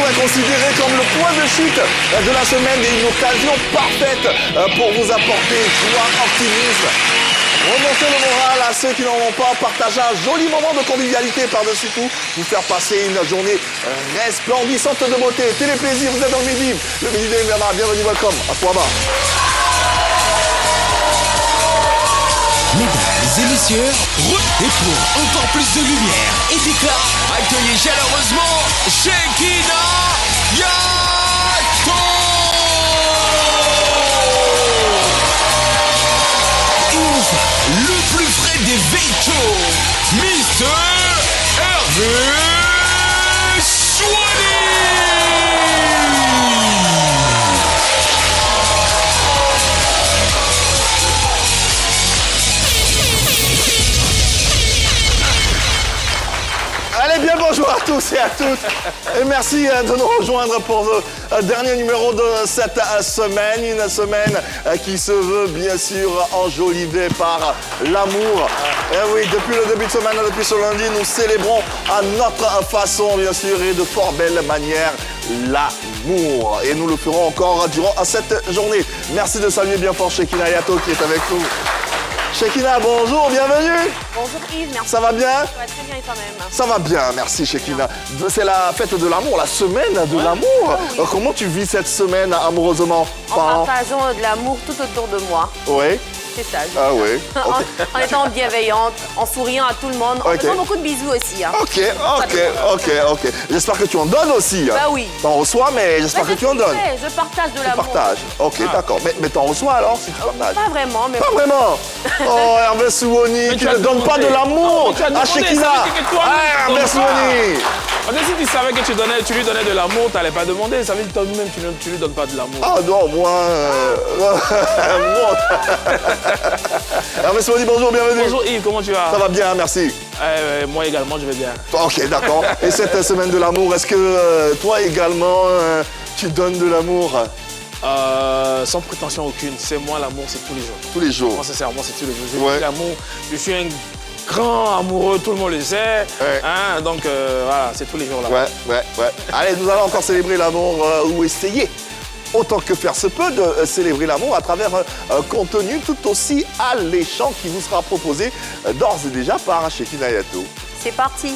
est considéré comme le point de chute de la semaine et une occasion parfaite pour vous apporter joie, optimisme. Remonter le moral à ceux qui n'en ont pas, partager un joli moment de convivialité par-dessus tout, vous faire passer une journée resplendissante de beauté. Téléplaisir, vous êtes dans le Midi. Le Midi de Myanmar, bienvenue, welcome à Fouaba. Mesdames et messieurs, et pour encore plus de lumière et d'éclat, accueillez chaleureusement Shekinah Yato. Et enfin, le plus frais des véhicules, Mr. Hervé Souani. Allez, bien bonjour à tous et à toutes. Et merci de nous rejoindre pour le dernier numéro de cette semaine. Une semaine qui se veut bien sûr enjolivée par l'amour. Et oui, depuis le début de semaine, depuis ce lundi, nous célébrons à notre façon bien sûr et de fort belle manière l'amour. Et nous le ferons encore durant cette journée. Merci de saluer bien fort Shekinah Yato qui est avec nous. Shekinah, bonjour, bienvenue. Bonjour Yves, merci. Ça va bien? Ça va très bien et toi-même? Ça va bien, merci Shekinah. C'est la fête de l'amour, la semaine de l'amour. Oui. Comment tu vis cette semaine amoureusement? En partageant de l'amour tout autour de moi. Oui. C'est ça. Ah oui. En étant bienveillante, en souriant à tout le monde, en faisant beaucoup de bisous aussi. Hein. Ok. J'espère que tu en donnes aussi. Bah oui. T'en reçois, mais j'espère que tu en donnes. Je partage de l'amour. Partage. Ok, d'accord. Mais t'en reçois alors si tu partages? Pas vraiment, mais... Pas vraiment. Oh, Hervé Souani, tu ne donnes pas de l'amour à Shekinah. Ah, Hervé Souani. Si tu savais que tu lui donnais de l'amour, tu n'allais pas demander. Ça veut dire que toi-même, tu lui donnes pas de l'amour. Ah non, moi... Hervé Souani, bonjour, bienvenue. Bonjour Yves, comment tu vas? Ça va bien, merci. Moi également, je vais bien. Ok, d'accord. Et cette semaine de l'amour, est-ce que toi également, tu donnes de l'amour? Sans prétention aucune. C'est moi, l'amour, c'est tous les jours. Tous les jours? Moi, sincèrement, c'est tous les jours. Ouais. L'amour, je suis un grand amoureux, tout le monde le sait. Ouais. Hein, donc, voilà, c'est tous les jours là. Ouais. Allez, nous allons encore célébrer l'amour ou essayer, autant que faire se peut, de célébrer l'amour à travers un contenu tout aussi alléchant qui vous sera proposé d'ores et déjà par Shekinah Yato. C'est parti.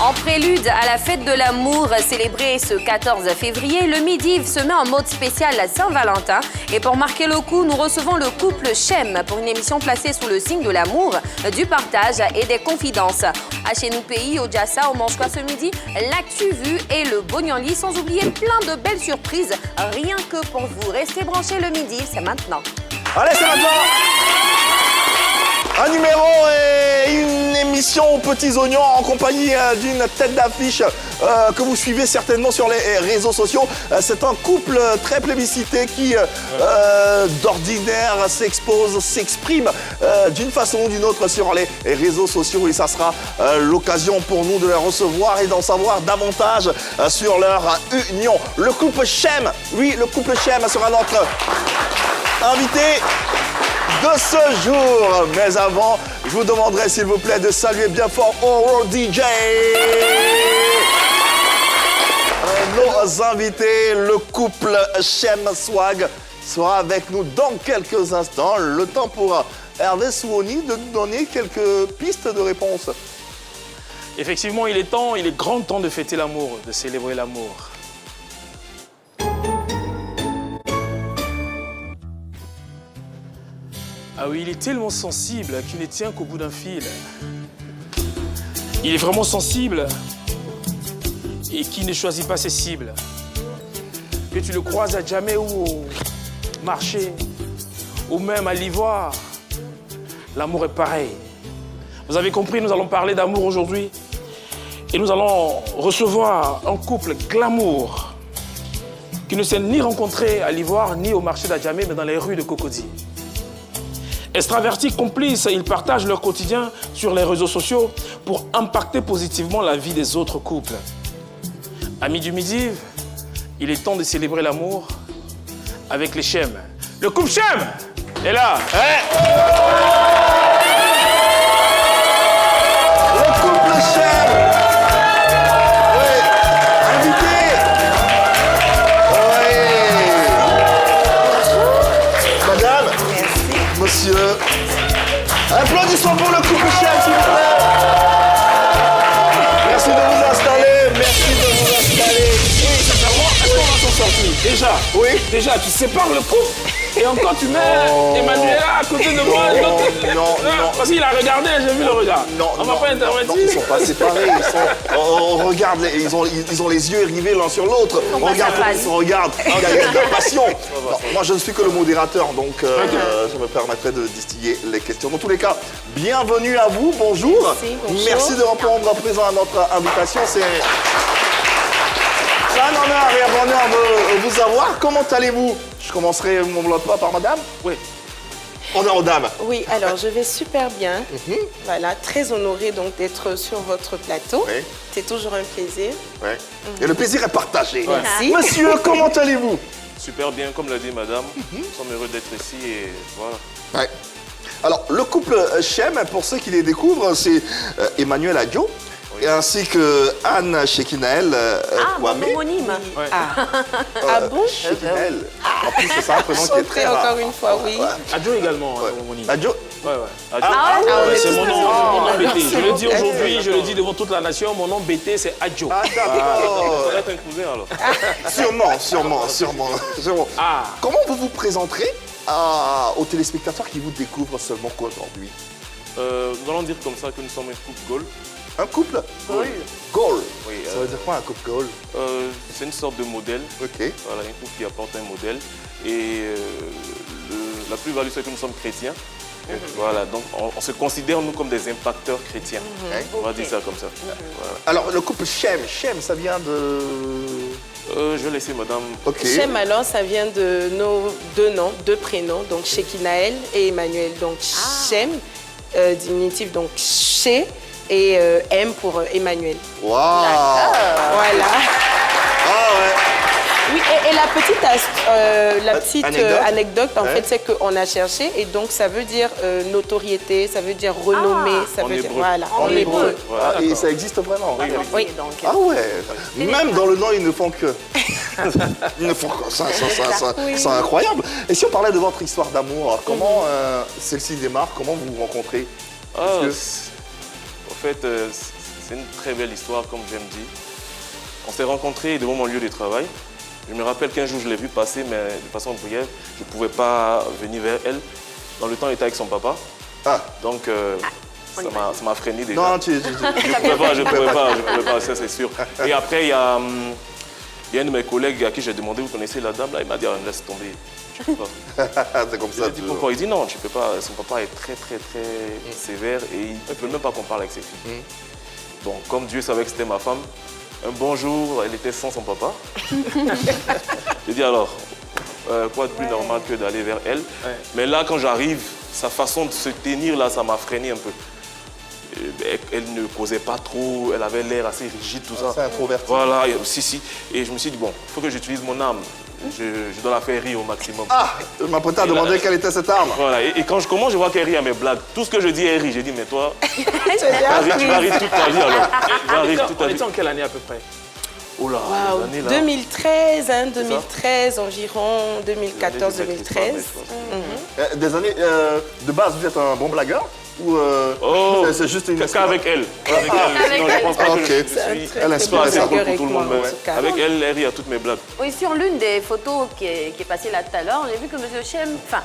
En prélude à la fête de l'amour célébrée ce 14 février, le Midi se met en mode spécial Saint-Valentin. Et pour marquer le coup, nous recevons le couple Chem pour une émission placée sous le signe de l'amour, du partage et des confidences. À Chez nous pays, au Jassa, on mange quoi ce midi? L'actu vue et le Bognanli, sans oublier plein de belles surprises. Rien que pour vous. Restez branchés, le Midi, c'est maintenant. Allez, c'est maintenant! Un numéro et une émission aux petits oignons en compagnie d'une tête d'affiche que vous suivez certainement sur les réseaux sociaux. C'est un couple très plébiscité qui, d'ordinaire, s'expose, s'exprime d'une façon ou d'une autre sur les réseaux sociaux. Et ça sera l'occasion pour nous de les recevoir et d'en savoir davantage sur leur union. Le couple Chem, oui, le couple Chem sera notre invité de ce jour. Mais avant, je vous demanderai s'il vous plaît de saluer bien fort Oro DJ. Nos invités, le couple Chem Swag, sera avec nous dans quelques instants. Le temps pour Hervé Souani de nous donner quelques pistes de réponse. Effectivement, il est grand temps de fêter l'amour, de célébrer l'amour. Ah oui, il est tellement sensible qu'il ne tient qu'au bout d'un fil. Il est vraiment sensible et qui ne choisit pas ses cibles. Que tu le croises à Djamé ou au marché, ou même à l'Ivoire, l'amour est pareil. Vous avez compris, nous allons parler d'amour aujourd'hui. Et nous allons recevoir un couple glamour qui ne s'est ni rencontré à l'Ivoire ni au marché d'Adjamé, mais dans les rues de Cocody. Extravertis complices, ils partagent leur quotidien sur les réseaux sociaux pour impacter positivement la vie des autres couples. Amis du Midi, il est temps de célébrer l'amour avec les Chem. Le couple Chem est là. Le couple Chem. Oui. monsieur. Applaudissements pour le couple chef, s'il vous plaît. Merci de vous installer. Merci de vous installer. Est-ce qu'on va s'en sortir? Déjà, Oui. déjà, tu sépares le couple et encore tu mets Emmanuela à côté de moi. non. Parce qu'il a regardé, j'ai vu le regard. On va pas intervenir. Non, ils sont pas séparés. On regarde, ils ont les yeux rivés l'un sur l'autre. On regarde comment ils se regardent. Il y a de la passion. Non, moi, je ne suis que le modérateur, donc je me permettrai de distiller les questions. Dans tous les cas, bienvenue à vous. Bonjour. Merci de répondre présent à notre invitation. C'est un honneur et un bonheur de vous avoir. Comment allez-vous? Je commencerai mon bloc par madame. Oui. Honneur aux dames. Oui, alors je vais super bien. Voilà, très honorée donc d'être sur votre plateau. Oui. C'est toujours un plaisir. Ouais. Et le plaisir est partagé. Merci. Monsieur, comment allez-vous? Super bien, comme l'a dit madame. Nous sommes heureux d'être ici et voilà. Ouais. Alors, le couple Chem, pour ceux qui les découvrent, c'est Emmanuel Adio, ainsi que Anne Chekinael Mon Kwame. homonyme. Ah bon? Chekinael. En plus, c'est ça un prénom qui est très Chanter rare. encore une fois, oui. Adjo également, Moni. Adio. on C'est mon nom BT. Je le dis tous aujourd'hui, ensemble. je le dis devant toute la nation, mon nom BT c'est Adjo. Ah, d'accord. Ça va être un cousin alors. Sûrement. Ah. Comment vous vous présenterez aux téléspectateurs qui vous découvrent seulement qu'aujourd'hui? Nous allons dire comme ça que nous sommes un couple Gaulle. Un couple? Gaulle. Gaulle. Oui, Ça veut dire quoi un couple Gaulle? c'est une sorte de modèle. Ok. Voilà, un couple qui apporte un modèle. Et la plus-value, c'est que nous sommes chrétiens. Voilà, donc on se considère nous comme des impacteurs chrétiens. On va dire ça comme ça. Voilà. Alors, le couple Chem, ça vient de... Je vais laisser madame. Ok. Chem, alors, ça vient de nos deux noms, deux prénoms, donc Chekinael et Emmanuel. Donc Chem, diminutif, donc Che, et M pour Emmanuel. Waouh. Voilà. Ah ouais. Oui, et la petite anecdote, en Ouais. fait, c'est qu'on a cherché, et donc ça veut dire notoriété, ça veut dire renommée, ça En veut dire, hébreu. voilà, En hébreu. Voilà, Ah, et d'accord. ça existe vraiment? Oui. Donc, Ah ouais. Même dans le nom, ils ne font que... Ils ne font que ça. C'est incroyable. Et si on parlait de votre histoire d'amour, alors comment celle-ci démarre? Comment vous vous rencontrez? Ah, Parce en fait, c'est une très belle histoire, comme j'aime dire. On s'est rencontrés devant mon lieu de travail. Je me rappelle qu'un jour, je l'ai vu passer, mais de façon brève. Je ne pouvais pas venir vers elle. Dans le temps, elle était avec son papa. Ah. Donc, ça m'a freiné déjà. Non, Je ne pouvais pas, ça c'est sûr. Et après, il y a un de mes collègues à qui j'ai demandé, vous connaissez la dame là? Il m'a dit, ah, laisse tomber. Je peux pas. c'est comme Je lui ça. ai dit pourquoi? Il dit non, tu peux pas. Son papa est très sévère et il ne peut même pas qu'on parle avec ses filles. Bon, comme Dieu savait que c'était ma femme, un bon jour, elle était sans son papa. J'ai dit alors, quoi de plus normal que d'aller vers elle? Mais là, quand j'arrive, sa façon de se tenir là, ça m'a freiné un peu. Elle ne causait pas trop, elle avait l'air assez rigide, tout ça. C'est introverti. Voilà, si. Et je me suis dit, bon, il faut que j'utilise mon âme. Je dois la faire rire au maximum. Ah, je m'apprêtais à demander quelle était cette arme. Voilà, et quand je commence, je vois qu'elle rit à mes blagues. Tout ce que je dis, elle rit. J'ai dit, mais toi, tu vas rire toute ta vie alors. Tu vas rire toute ta On vie. était en quelle année à peu près? Oh là, Wow, les années là. 2013, 2013 environ, 2014, 2013. Des années de base, vous êtes un bon blagueur? Ou Oh, c'est juste une... qu'avec elle. Avec elle. Sinon, je pense pas que je Ok. suis Elle inspire assez ça. drôle pour tout le monde. Avec moi, mais en tout cas. avec elle, elle rit à toutes mes blagues. Oui, sur l'une des photos qui est passée là tout à l'heure, j'ai vu que M. Chem, enfin,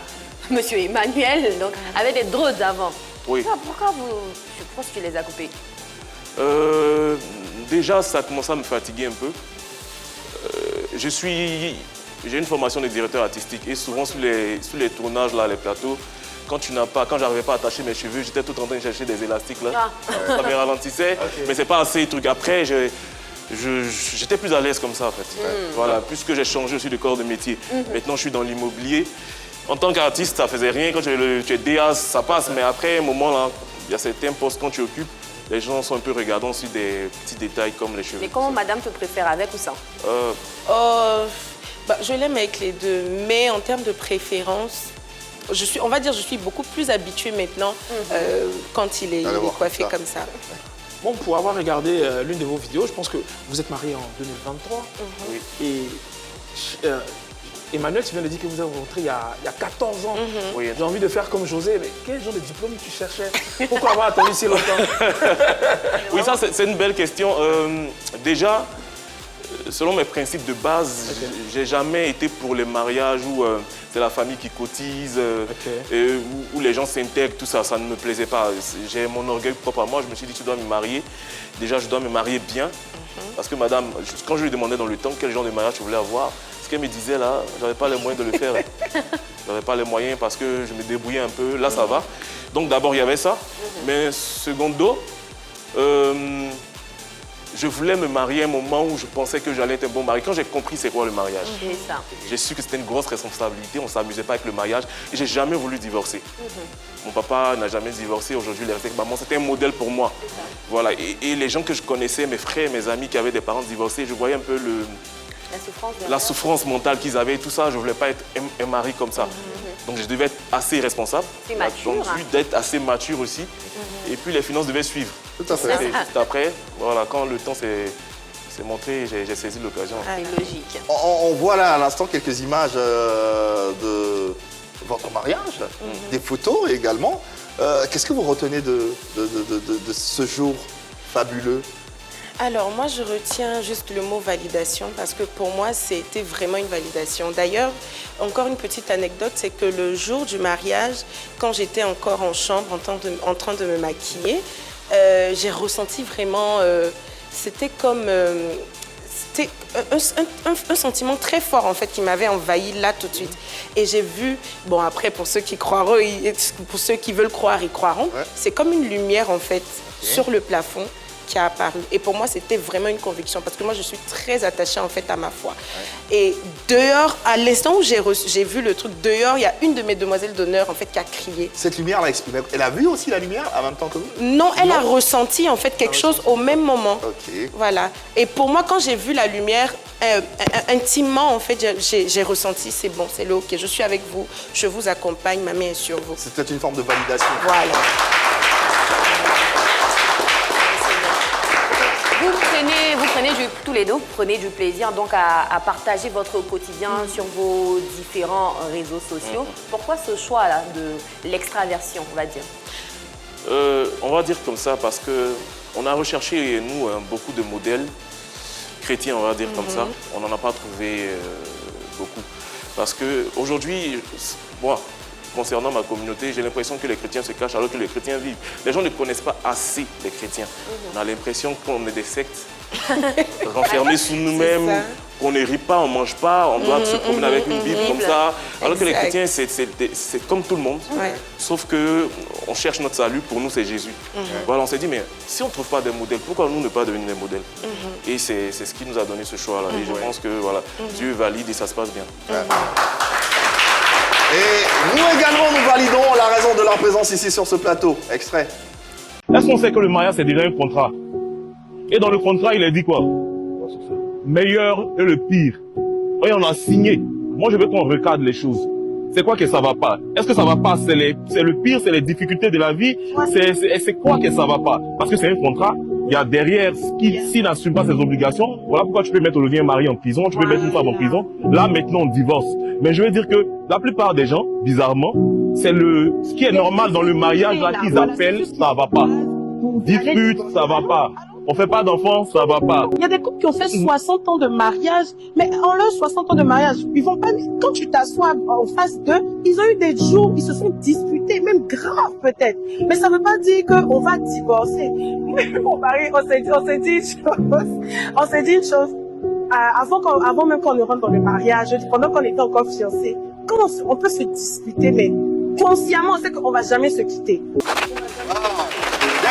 M. Emmanuel, donc, avait des drones avant. Oui. Pourquoi tu les as coupés? Déjà, ça commence à me fatiguer un peu. J'ai une formation de directeur artistique et souvent sur les tournages, là, les plateaux, quand j'arrivais pas à attacher mes cheveux, j'étais tout en train de chercher des élastiques là. Ça me ralentissait, mais c'est pas assez truc. Après, j'étais plus à l'aise comme ça en fait. Voilà, puisque j'ai changé aussi de corps de métier. Maintenant, je suis dans l'immobilier. En tant qu'artiste, ça faisait rien. Quand tu es DA, ça passe, mais après un moment là, il y a certains postes quand tu occupes, les gens sont un peu regardants sur des petits détails comme les cheveux. Mais comment madame te préfère, avec ou sans? Je l'aime avec les deux, mais en termes de préférence, on va dire je suis beaucoup plus habituée maintenant quand il est coiffé comme ça. Bon, pour avoir regardé l'une de vos vidéos, je pense que vous êtes mariés en 2023. Oui. Et Emmanuel, tu viens de dire que vous avez rencontré il y a 14 ans. Oui. J'ai envie de faire comme José, mais quel genre de diplôme tu cherchais? Pourquoi avoir attendu si longtemps? Oui, ça c'est une belle question. Déjà, selon mes principes de base, j'ai jamais été pour les mariages où c'est la famille qui cotise, où les gens s'intègrent, tout ça, ça ne me plaisait pas. J'ai mon orgueil propre à moi, je me suis dit, tu dois me marier. Déjà, je dois me marier bien. Parce que madame, quand je lui demandais dans le temps quel genre de mariage je voulais avoir, ce qu'elle me disait là, j'avais pas les moyens de le faire. J'avais pas les moyens parce que je me débrouillais un peu, là ça va. Donc d'abord il y avait ça, mais secondo, je voulais me marier à un moment où je pensais que j'allais être un bon mari. Quand j'ai compris c'est quoi le mariage, j'ai su que c'était une grosse responsabilité, on ne s'amusait pas avec le mariage et j'ai jamais voulu divorcer. Mon papa n'a jamais divorcé, aujourd'hui il est resté avec maman, c'était un modèle pour moi. Voilà. Et les gens que je connaissais, mes frères, mes amis qui avaient des parents divorcés, je voyais un peu la souffrance mentale qu'ils avaient, tout ça, je ne voulais pas être un mari comme ça. Donc je devais être assez responsable, donc d'être assez mature aussi, et puis les finances devaient suivre. Tout à fait. Et juste après, voilà, quand le temps s'est montré, j'ai saisi l'occasion. C'est logique. On voit là à l'instant quelques images de votre mariage, des photos également. Qu'est-ce que vous retenez de ce jour fabuleux? Alors moi je retiens juste le mot validation parce que pour moi c'était vraiment une validation. D'ailleurs, encore une petite anecdote, c'est que le jour du mariage, quand j'étais encore en chambre en train de me maquiller, j'ai ressenti vraiment, c'était comme, c'était un sentiment très fort en fait qui m'avait envahi là tout de suite. Et j'ai vu, bon après pour ceux qui croiront, pour ceux qui veulent croire, ils croiront, c'est comme une lumière en fait sur le plafond qui a apparu. Et pour moi, c'était vraiment une conviction parce que moi, je suis très attachée en fait à ma foi. Et dehors, à l'instant où j'ai vu le truc dehors, il y a une de mes demoiselles d'honneur en fait qui a crié. Cette lumière l'a exprimée. Elle a vu aussi la lumière en même temps que vous? Non, elle a ressenti en fait quelque chose au même moment. Ok. Voilà. Et pour moi, quand j'ai vu la lumière, intimement en fait, j'ai ressenti, c'est bon, c'est le ok, je suis avec vous, je vous accompagne, ma main est sur vous. C'était une forme de validation. Voilà. Tous les deux, vous prenez du plaisir donc à partager votre quotidien sur vos différents réseaux sociaux. Pourquoi ce choix-là de l'extraversion, on va dire? On va dire comme ça parce qu'on a recherché, nous, beaucoup de modèles chrétiens, on va dire comme ça. On n'en a pas trouvé beaucoup. Parce qu'aujourd'hui, moi, concernant ma communauté, j'ai l'impression que les chrétiens se cachent alors que les chrétiens vivent. Les gens ne connaissent pas assez les chrétiens. On a l'impression qu'on est des sectes renfermés sous nous-mêmes, qu'on ne rit pas, on ne mange pas, on doit se promener avec une Bible comme ça. Alors que les chrétiens, c'est comme tout le monde, sauf qu'on cherche notre salut, pour nous c'est Jésus. Voilà, on s'est dit, mais si on ne trouve pas des modèles, pourquoi nous ne pas devenir des modèles? Et c'est ce qui nous a donné ce choix-là. Et je pense que voilà, Dieu valide et ça se passe bien. Et nous également, nous validons la raison de leur présence ici sur ce plateau. Extrait. Est-ce qu'on sait que le mariage, c'est déjà un contrat? Et dans le contrat, il est dit quoi? Meilleur et le pire. Oui, on a signé. Moi, je veux qu'on regarde les choses. C'est quoi que ça va pas? Est-ce que ça va pas? C'est le pire, c'est les difficultés de la vie. C'est quoi que ça va pas? Parce que c'est un contrat. Il y a derrière, s'il n'assume pas ses obligations, voilà pourquoi tu peux mettre Olivier Marie en prison, tu peux mettre une femme en prison. Là, maintenant, on divorce. Mais je veux dire que la plupart des gens, bizarrement, c'est ce qui est normal dans le mariage, là, qu'ils appellent, ça va pas. Dispute, ça va pas. On fait pas d'enfants, ça va pas. Il y a des couples qui ont fait 60 ans de mariage, mais en leurs 60 ans de mariage, ils vont pas, quand tu t'assois en face d'eux, ils ont eu des jours, ils se sont disputés, même grave peut-être. Mais ça veut pas dire qu'on va divorcer. Mon mari, on s'est dit une chose. Avant même qu'on ne rentre dans le mariage, pendant qu'on était encore fiancés, comment on peut se disputer, mais consciemment, on sait qu'on va jamais se quitter.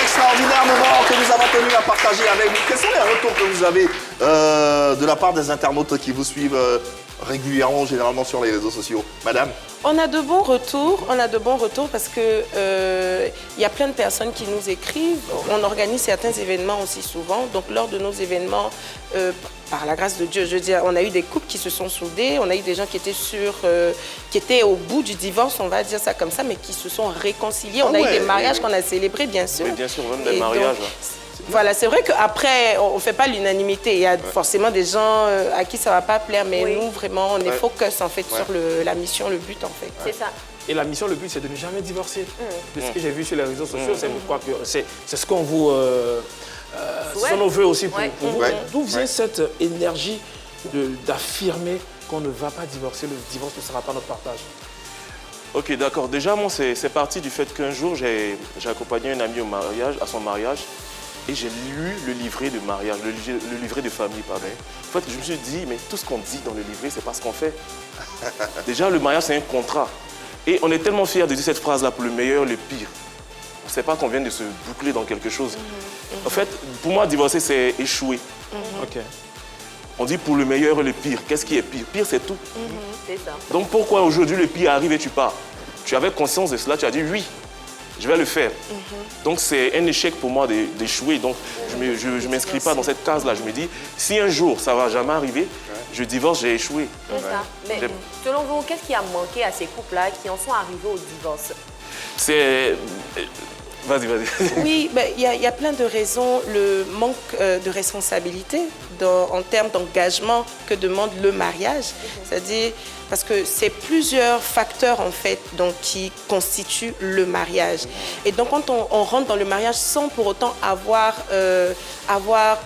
Extraordinaire moment que nous avons tenu à partager avec vous. Quels sont les retours que vous avez de la part des internautes qui vous suivent régulièrement, généralement sur les réseaux sociaux? Madame? On a de bons retours parce que y a plein de personnes qui nous écrivent. On organise certains événements aussi souvent. Donc lors de nos événements, par la grâce de Dieu, je veux dire, on a eu des couples qui se sont soudés, on a eu des gens qui étaient au bout du divorce, on va dire ça comme ça, mais qui se sont réconciliés. On a eu des mariages qu'on a célébrés, bien sûr. Oui, bien sûr, même des mariages. Voilà, c'est vrai qu'après, on ne fait pas l'unanimité. Il y a forcément des gens à qui ça ne va pas plaire, mais nous, vraiment, on est focus en fait sur la mission, le but en fait. C'est ça. Et la mission, le but, c'est de ne jamais divorcer. De ce que j'ai vu sur les réseaux sociaux, je crois que c'est ce qu'on vous... ce sont nos voeux aussi pour vous. D'où vient cette énergie d'affirmer qu'on ne va pas divorcer, le divorce ne sera pas notre partage? Ok, d'accord. Déjà, moi, c'est parti du fait qu'un jour, j'ai accompagné un ami à son mariage et j'ai lu le livret de mariage, le livret de famille, pardon. En fait, je me suis dit, mais tout ce qu'on dit dans le livret, c'est pas ce qu'on fait. Déjà, le mariage, c'est un contrat. Et on est tellement fiers de dire cette phrase-là pour le meilleur, le pire. On ne sait pas qu'on vient de se boucler dans quelque chose. En fait, pour moi, divorcer, c'est échouer. Ok. On dit pour le meilleur et le pire. Qu'est-ce qui est pire? Pire, c'est tout. C'est ça. Donc pourquoi aujourd'hui le pire arrive et tu pars? Tu avais conscience de cela, tu as dit oui, je vais le faire. Donc c'est un échec pour moi d'échouer. Donc je ne m'inscris pas dans cette case-là. Je me dis, si un jour ça ne va jamais arriver, je divorce, j'ai échoué. C'est ça. Mais selon vous, qu'est-ce qui a manqué à ces couples-là qui en sont arrivés au divorce? C'est... Vas-y. Oui, il y a plein de raisons. Le manque de responsabilité en termes d'engagement que demande le mariage. C'est-à-dire, parce que c'est plusieurs facteurs en fait donc, qui constituent le mariage. Et donc quand on rentre dans le mariage sans pour autant avoir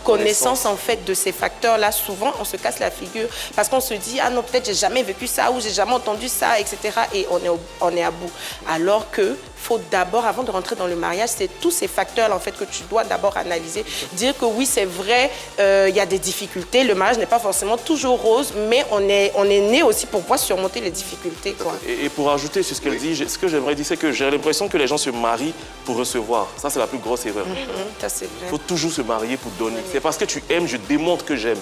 connaissance en fait de ces facteurs-là, souvent on se casse la figure parce qu'on se dit ah non peut-être j'ai jamais vécu ça ou j'ai jamais entendu ça, etc. Et on est à bout. Alors que faut d'abord, avant de rentrer dans le mariage, c'est tous ces facteurs en fait que tu dois d'abord analyser. Dire que oui c'est vrai, il y a des difficultés. Le mariage n'est pas forcément toujours rose, mais on est né aussi pour pouvoir surmonter les difficultés. Quoi. Et pour ajouter sur ce qu'elle dit, ce que j'aimerais dire, c'est que j'ai l'impression que les gens se marient pour recevoir. Ça, c'est la plus grosse erreur. Ça, c'est vrai. Il faut toujours se marier pour donner. C'est parce que tu aimes, je démontre que j'aime.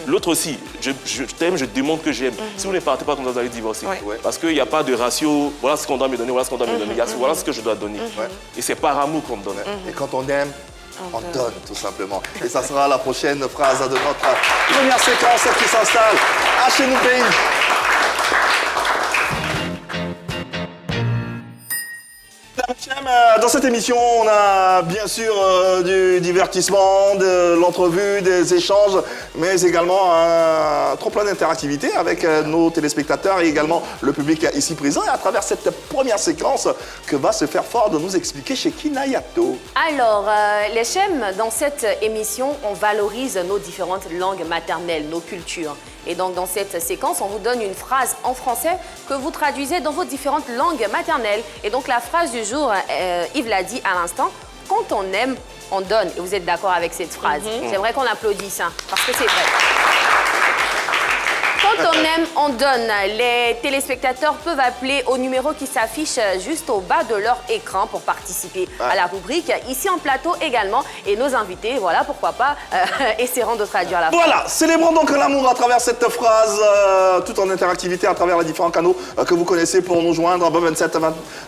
L'autre aussi, je t'aime, je démontre que j'aime. Si vous ne partez pas comme ça, vous allez divorcer. Parce qu'il n'y a pas de ratio, voilà ce qu'on doit me donner, voilà ce qu'on doit me donner. Voilà ce que je dois donner. Et c'est par amour qu'on me donne. Et quand on aime, on donne, tout simplement. Et ça sera la prochaine phrase de notre première séquence qui s'installe à Chez nous Pays. Dans cette émission, on a bien sûr du divertissement, de l'entrevue, des échanges, mais également un trop plein d'interactivité avec nos téléspectateurs et également le public ici présent. Et à travers cette première séquence que va se faire fort de nous expliquer Shekinah Yato. Alors, les Chem, dans cette émission, on valorise nos différentes langues maternelles, nos cultures. Et donc, dans cette séquence, on vous donne une phrase en français que vous traduisez dans vos différentes langues maternelles. Et donc, la phrase du jour, Yves l'a dit à l'instant, quand on aime, on donne. Et vous êtes d'accord avec cette phrase? J'aimerais qu'on applaudisse, hein, parce que c'est vrai. Quand on aime, on donne. Les téléspectateurs peuvent appeler au numéro qui s'affiche juste au bas de leur écran pour participer à la rubrique. Ici en plateau également. Et nos invités, voilà, pourquoi pas, essaieront de traduire la phrase. Voilà, célébrons donc l'amour à travers cette phrase, tout en interactivité à travers les différents canaux que vous connaissez pour nous joindre.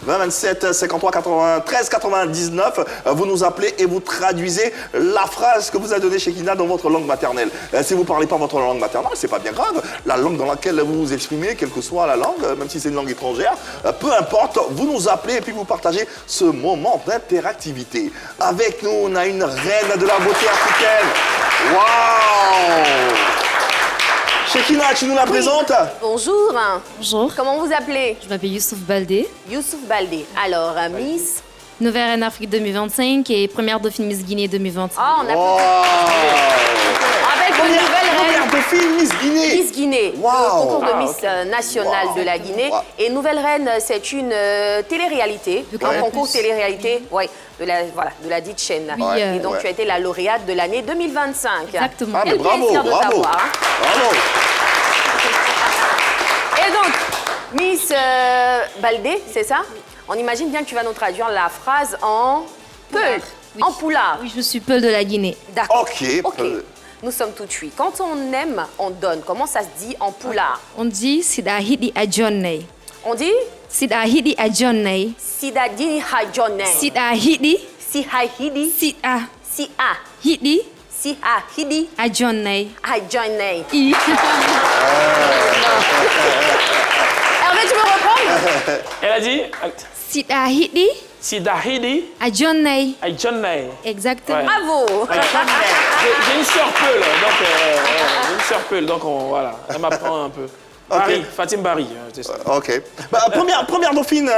27 53 93 99. Vous nous appelez et vous traduisez la phrase que vous a donnée Shekinah dans votre langue maternelle. Si vous ne parlez pas votre langue maternelle, c'est pas bien grave. La langue dans laquelle vous vous exprimez, quelle que soit la langue, même si c'est une langue étrangère, peu importe, vous nous appelez et puis vous partagez ce moment d'interactivité. Avec nous, on a une reine de la beauté africaine. Waouh! Shekinah, tu nous la présentes? Bonjour. Bonjour, Comment vous appelez? je m'appelle Youssouf Baldé, Youssouf Baldé. Alors, Miss... nouvelle reine Afrique 2025 et première dauphine Miss Guinée 2025. Ah, on a Wow! avec une nouvelle reine. Dauphine Miss Guinée. Miss Guinée, Wow. le concours de Miss nationale de la Guinée. Wow. Et Nouvelle Reine, c'est une télé-réalité, un concours télé-réalité de la dite chaîne. Oui, Et donc, tu as été la lauréate de l'année 2025. Exactement. Ah, mais Quel bravo, plaisir de bravo. t'avoir. Hein. Bravo. Et donc, Miss Baldé, c'est ça? On imagine bien que tu vas nous traduire la phrase en peul, Oui. en poulard. Oui, je suis Peul de la Guinée. D'accord. Ok. Nous sommes tout de suite. Quand on aime, on donne. Comment ça se dit en poulard? On dit Sida Hidi Adjonne. On dit Sida Hidi Adjonne. Sida Dini Hajone. Sida Hidi. Si Hidi. Sida Si A. Hidi Si Hidi. Adjonne. Hajone. I. Hervé, tu veux reprendre? Elle a dit... Sida Hidi Sidahidi. Ajonei. Aïdjonei. Exactement. Ouais. Bravo. J'ai une sœur Peul, donc j'ai une sœur Peul, donc voilà, elle m'apprend un peu. Barry, Fatim Barry, c'est ça. Ok. Bah, première dauphine,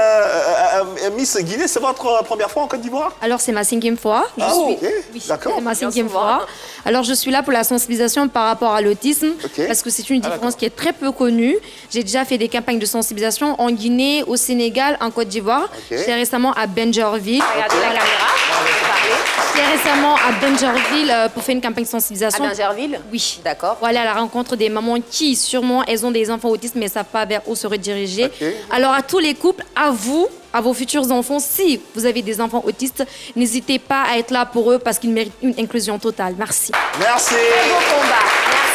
Miss Guinée, c'est votre première fois en Côte d'Ivoire? Alors, c'est ma 5e fois. Ok, Oui, d'accord. c'est ma Bien 5e souvent. fois. Alors, je suis là pour la sensibilisation par rapport à l'autisme, Ok. parce que c'est une différence qui est très peu connue. J'ai déjà fait des campagnes de sensibilisation en Guinée, au Sénégal, en Côte d'Ivoire. J'étais récemment à Benjerville. Regardez la caméra. Vous parlez. J'étais récemment à Benjerville pour faire une campagne de sensibilisation. À Benjerville? Oui. D'accord. Voilà, à la rencontre des mamans qui, sûrement, elles ont des enfants autistes, mais ne savent pas vers où se rediriger. Ok. Alors, à tous les couples, à vous, à vos futurs enfants, si vous avez des enfants autistes, n'hésitez pas à être là pour eux parce qu'ils méritent une inclusion totale. Merci. Merci. Très beau combat.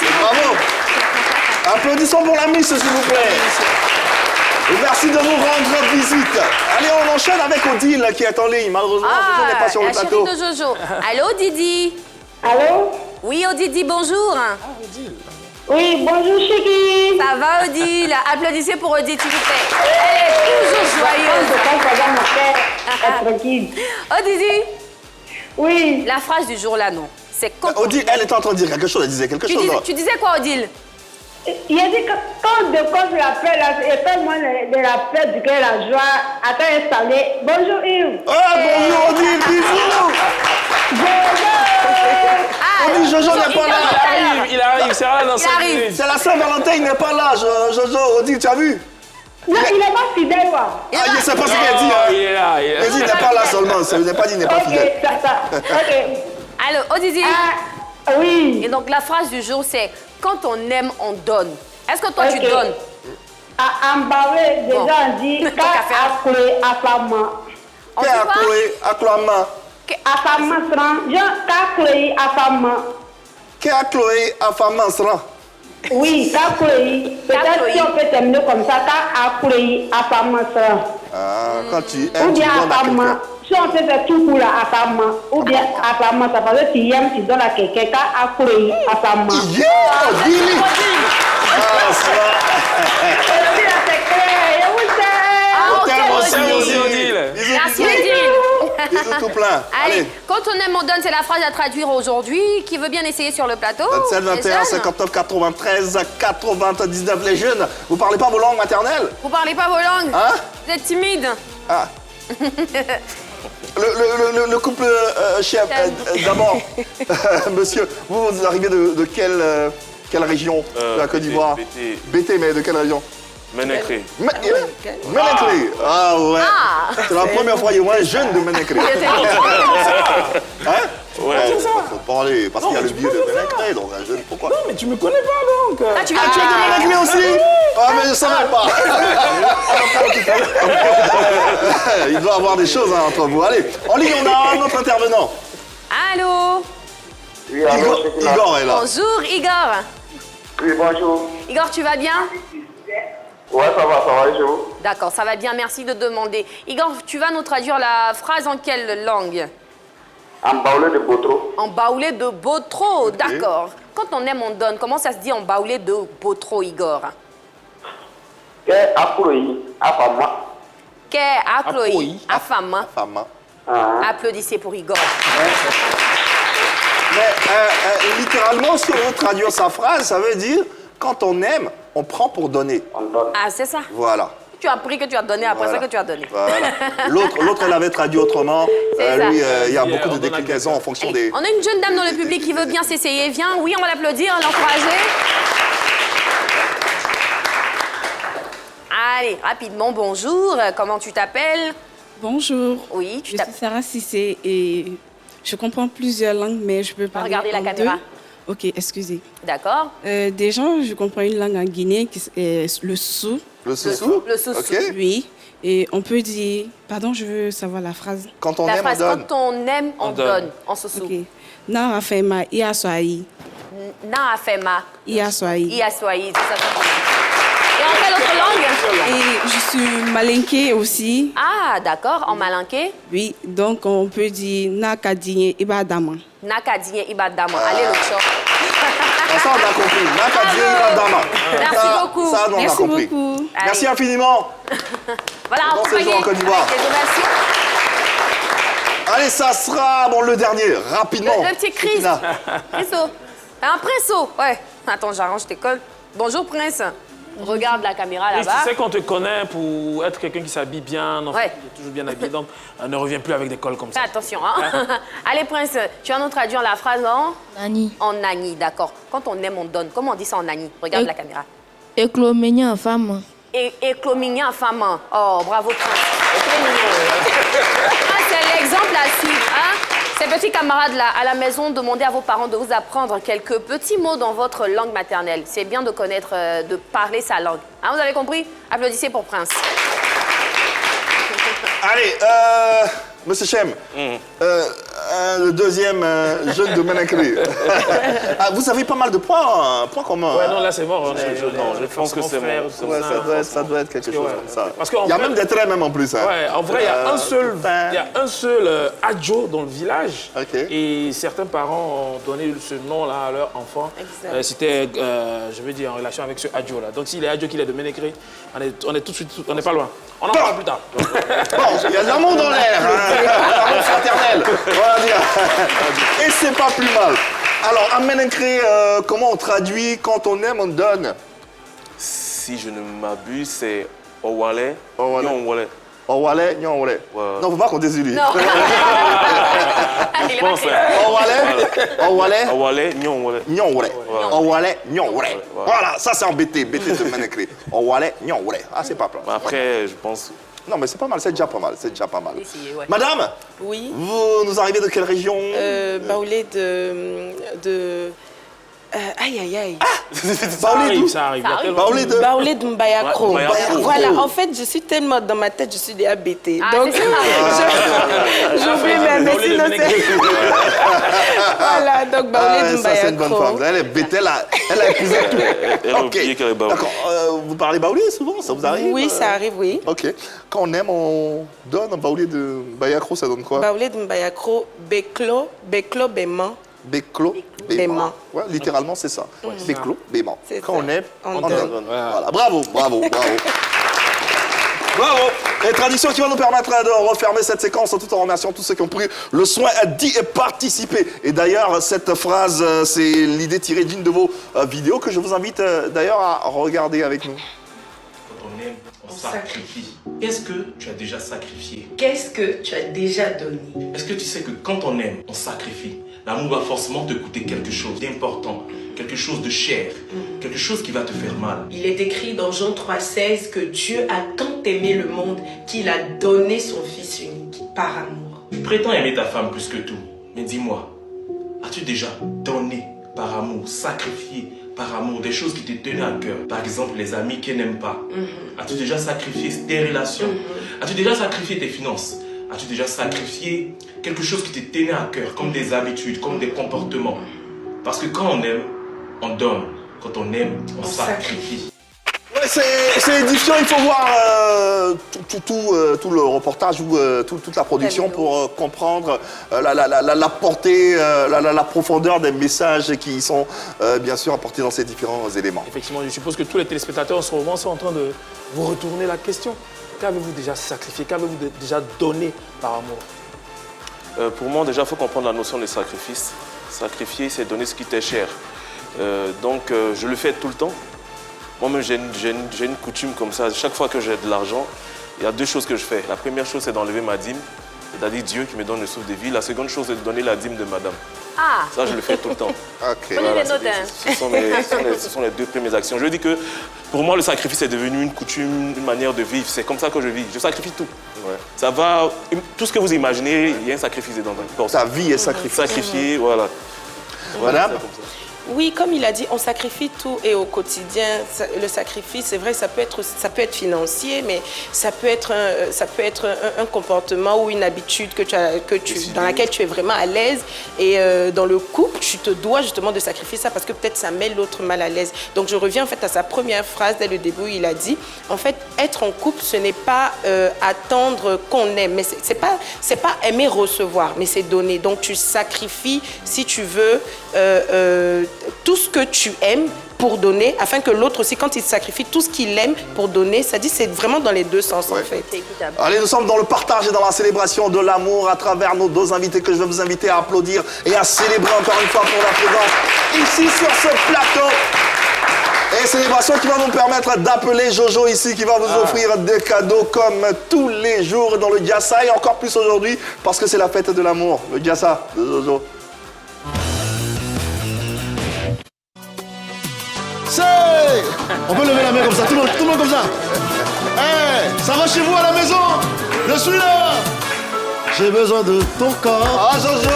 Merci beaucoup. Bravo. Applaudissons pour la Miss, s'il vous plaît. Et merci de nous rendre visite. Allez, on enchaîne avec Odile qui est en ligne. Malheureusement, Jojo n'est pas sur le la plateau. chérie de Jojo. Allô, Didi? Allô? Oui, Odidi, bonjour. Oui, bonjour Chiki. Ça va, Odile? Applaudissez pour Odile, s'il vous plaît. Elle est toujours joyeuse. Tranquille. Oh, Didi, Oui, la phrase du jour, là, non. C'est quand Odile, elle était en train de dire quelque chose. Elle disait quelque chose. là. tu disais quoi, Odile? il a dit que quand on décolle la paix, et quand moi de la paix, du cœur, la joie, attends installé. Bonjour Yves. Ah, bonjour Odile, bisous. Odile, Jojo n'est pas là. Il arrive, c'est là dans 5 arrive. minutes. C'est la Saint-Valentin, il n'est pas là. Jojo, Odile, tu as vu? Non, il n'est pas fidèle, quoi. Ah, je ne sais pas ce qu'elle dit. Oh, Hein. il est là, il est là. Elle dit, il n'est pas là seulement. Ça n'est pas dit, il n'est pas fidèle. Ok, ça. Ok. Allô, Odidi. Ah, oui. Et donc, la phrase du jour, c'est quand on aime, on donne. Est-ce que toi, tu Ok. donnes? À Mbavé, déjà, Bon. on dit, Tant quand qu'à faire. à couler, à femme. On Qu'est dit quoi? Chloé, à Cloama. À femme, quand couler, à femme. Qu'est Chloé, à Famansran. Oui, quand couler. Peut-être si on peut terminer comme ça, quand à couler, à femme. Ah, quand tu Ou aimes, tu bien donnes à à femme. quelqu'un. Si on fait faire tout pour à femme, ou bien à femme, ça veut dire que tu aimes, tu donnes à quelqu'un, quand à couler, à femme. Yeah, Odile. Ah, ça Ah, ok, t'aime aussi, Odile. Odile. Bisous, Merci, bisous. Odile. Bisous tout plein. Allez, Allez. quand on aime, on donne, c'est la phrase à traduire aujourd'hui. Qui veut bien essayer sur le plateau? 27, 21, Les jeunes 59, 93, 99. Les jeunes, vous parlez pas vos langues maternelles? Vous parlez pas vos langues? Hein? Vous êtes timide? Ah. Le couple chef, d'abord, monsieur, vous arrivez de quelle région de la Côte d'Ivoire? BT, mais de quelle région? Ménécré. Ménécré. Ah ouais. Ah. C'est la première fois qu'il y a moins jeune de Ménécré. Hein? Ouais. Faut parler, parce qu'il y a le vieux de Ménécré, donc un jeune, pourquoi? Non, mais tu me connais pas donc. Ah, tu viens Tu es de Ménégré aussi? Ah, mais je savais pas. Il doit y avoir des choses hein, entre vous. Allez, en ligne, on a un autre intervenant. Allô? Igor est là. Bonjour, Igor. Oui, bonjour. Igor, tu vas bien? Ouais, ça va, chez vous? D'accord, ça va bien, merci de demander. Igor, tu vas nous traduire la phrase en quelle langue? En baoulé de Botro. En baoulé de Botro, d'accord. Quand on aime, on donne. Comment ça se dit en baoulé de Botro, Igor? Que Akouroui, Afama. Ke Akloï, Afama. Femme. Applaudissez pour Igor. Mais littéralement, si on veut traduire sa phrase, ça veut dire quand on aime, on prend pour donner. On donne. Ah, c'est ça. Voilà. Tu as pris que tu as donné, après Voilà. ça que tu as donné. Voilà. L'autre, elle avait traduit autrement. C'est ça. Lui, il y a beaucoup de déclinaisons en fonction des... On a une jeune dame dans le public qui veut bien s'essayer. Viens, oui, on va l'applaudir, l'encourager. Allez, rapidement, bonjour. Comment tu t'appelles? Bonjour. Oui, tu Je suis t'appelles. Sarah Cissé et je comprends plusieurs langues, mais je peux parler Regardez la en caméra. deux. Ok, excusez. D'accord. Déjà, je comprends une langue en Guinée qui est le Soussou. Le Soussou? Le Soussou. Ok. Oui. Et on peut dire... Pardon, je veux savoir la phrase. Quand on La aime, on phrase, donne. quand on aime, on donne. En Soussou. Ok. Na afema ia swai. Na afema. Ia swai. Ia soyi, c'est ça. Et en quelle autre langue? Et je suis malinké aussi. Ah, d'accord, en malinké. Oui, donc on peut dire na kadinye ibadama. Nakadie Ibadama. Allez, le choc. Ça, on a compris. Nakadie Ibadama. Merci beaucoup. Ça, on a Merci compris. beaucoup. Merci Allez. infiniment. Voilà, Bon accompagné séjour en Côte d'Ivoire. avec des ovations. Allez, ça sera bon, le dernier, rapidement. Le petit Chris. Princeau. Un Princeau. Ouais. Attends, j'arrange tes cols. Bonjour, Prince. Regarde la caméra là-bas. Tu sais qu'on te connaît pour être quelqu'un qui s'habille bien, qui est toujours bien habillé, donc ne reviens plus avec des cols comme ça. Fais attention, hein. Allez, Prince, tu vas nous traduire la phrase en... Nani. En nani, d'accord. Quand on aime, on donne. Comment on dit ça en nani? Regarde la caméra. Écloménia en femme. Éclomignan en femme. Oh, bravo, Prince. C'est l'exemple à suivre, hein. Ces petits camarades là, à la maison, demandez à vos parents de vous apprendre quelques petits mots dans votre langue maternelle. C'est bien de connaître, de parler sa langue. Hein, vous avez compris? Applaudissez pour Prince. Allez, Monsieur Chem, le deuxième jeune de Menacré. Vous avez pas mal de points communs. Ouais, non, là c'est mort. Je pense que c'est mort. Ça doit être quelque chose comme ça. Parce Il y a même des traits même en plus. Hein. Ouais, en vrai, il y a un seul adjo dans le village. Et certains parents ont donné ce nom-là à leur enfant. C'était, je veux dire, en relation avec ce adjo-là. Donc s'il est adjo qu'il est de Menacré, on est tout de suite, on n'est pas loin. On en parle plus tard. Bon, il y a de l'amour dans l'air. L'amour fraternel, on va dire. Et c'est pas plus mal. Alors, à Menacré, comment on traduit quand on aime, on donne? Si je ne m'abuse, c'est Owale, Nyonwale. Owale, Nyonwale. Non, faut pas compter sur lui. Je pense. Owale, Nyonwale. Nyonwale. Owale, Nyonwale. Voilà, ça c'est en BT de Menacré. Owale, Nyonwale. Ah, c'est pas plat. Après, je pense... Non, mais c'est pas mal, c'est déjà pas mal, c'est déjà pas mal. Essayez, ouais. Madame, oui. Vous nous arrivez de quelle région? Baoulé de... aïe, aïe, aïe. Ça arrive. Baoulé de Mbayakro. Ouais, voilà, en fait, je suis tellement dans ma tête, je suis déjà bêtée. Donc, j'oublie même. Mais sinon, c'est... Voilà, donc Baoulé de Mbayakro. Ça, c'est une bonne femme. Elle est bêtée, elle a épousé tout. Elle a oublié qu'elle est Baoulé. D'accord. Vous parlez Baoulé souvent? Ça vous arrive? Oui, ça arrive, oui. Ok. Quand on aime, on donne un Baoulé de Mbayakro, ça donne quoi? Baoulé de Mbayakro, Beklo, Béman. Béclo, Béman. Ouais, littéralement, c'est ça. Béclo, Béman. Quand on aime, on donne. Voilà. Bravo. Bravo. Et tradition qui va nous permettre de refermer cette séquence tout en remerciant tous ceux qui ont pris le soin d'y participer. Et d'ailleurs, cette phrase, c'est l'idée tirée d'une de vos vidéos que je vous invite d'ailleurs à regarder avec nous. Quand on aime, on sacrifie. Qu'est-ce que tu as déjà sacrifié? Qu'est-ce que tu as déjà donné? Est-ce que tu sais que quand on aime, on sacrifie? L'amour va forcément te coûter quelque chose d'important, quelque chose de cher, quelque chose qui va te faire mal. Il est écrit dans Jean 3,16 que Dieu a tant aimé le monde qu'il a donné son Fils unique par amour. Tu prétends aimer ta femme plus que tout, mais dis-moi, as-tu déjà donné par amour, sacrifié par amour des choses qui te tenaient à cœur? Par exemple, les amis qu'elle n'aime pas. As-tu déjà sacrifié tes relations? As-tu déjà sacrifié tes finances? As-tu déjà sacrifié quelque chose qui te tenait à cœur, comme des habitudes, comme des comportements? Parce que quand on aime, on donne. Quand on aime, on sacrifie. Ouais, c'est édifiant, il faut voir tout le reportage ou toute la production pour comprendre la portée, la profondeur des messages qui sont bien sûr apportés dans ces différents éléments. Effectivement, je suppose que tous les téléspectateurs en ce moment sont en train de vous retourner la question. Qu'avez-vous déjà sacrifié? Qu'avez-vous déjà donné par amour? Pour moi, déjà, il faut comprendre la notion de sacrifice. Sacrifier, c'est donner ce qui t'est cher. Donc, je le fais tout le temps. Moi-même, j'ai une coutume comme ça. Chaque fois que j'ai de l'argent, il y a deux choses que je fais. La première chose, c'est d'enlever ma dîme, c'est-à-dire Dieu qui me donne le souffle de vie. La seconde chose, c'est de donner la dîme de madame. Ah. Ça, je le fais tout le temps. Voilà, ce sont les deux premières actions. Je dis que pour moi, le sacrifice est devenu une coutume, une manière de vivre. C'est comme ça que je vis. Je sacrifie tout. Ouais. Ça va, tout ce que vous imaginez, il y a un sacrifice dedans. Ta vie est sacrifiée. Sacrifiée, voilà. Voilà. Oui, comme il a dit, on sacrifie tout et au quotidien, le sacrifice, c'est vrai, ça peut être financier, mais ça peut être un comportement ou une habitude dans laquelle tu es vraiment à l'aise. Et dans le couple, tu te dois justement de sacrifier ça parce que peut-être ça met l'autre mal à l'aise. Donc je reviens en fait à sa première phrase dès le début où il a dit, en fait, être en couple, ce n'est pas attendre qu'on aime, mais c'est pas aimer recevoir, mais c'est donner. Donc tu sacrifies, si tu veux, tout ce que tu aimes pour donner, afin que l'autre aussi, quand il sacrifie tout ce qu'il aime pour donner, ça dit c'est vraiment dans les deux sens en fait. C'est équitable. Allez, nous sommes dans le partage et dans la célébration de l'amour à travers nos deux invités que je vais vous inviter à applaudir et à célébrer encore une fois pour la présence ici sur ce plateau. Et célébration qui va nous permettre d'appeler Jojo ici, qui va vous offrir des cadeaux comme tous les jours dans le Giassa et encore plus aujourd'hui parce que c'est la fête de l'amour, le Giassa de Jojo. On peut lever la main comme ça, tout le monde comme ça. Hey, ça va chez vous à la maison? Je suis là. J'ai besoin de ton corps. Ah Jojo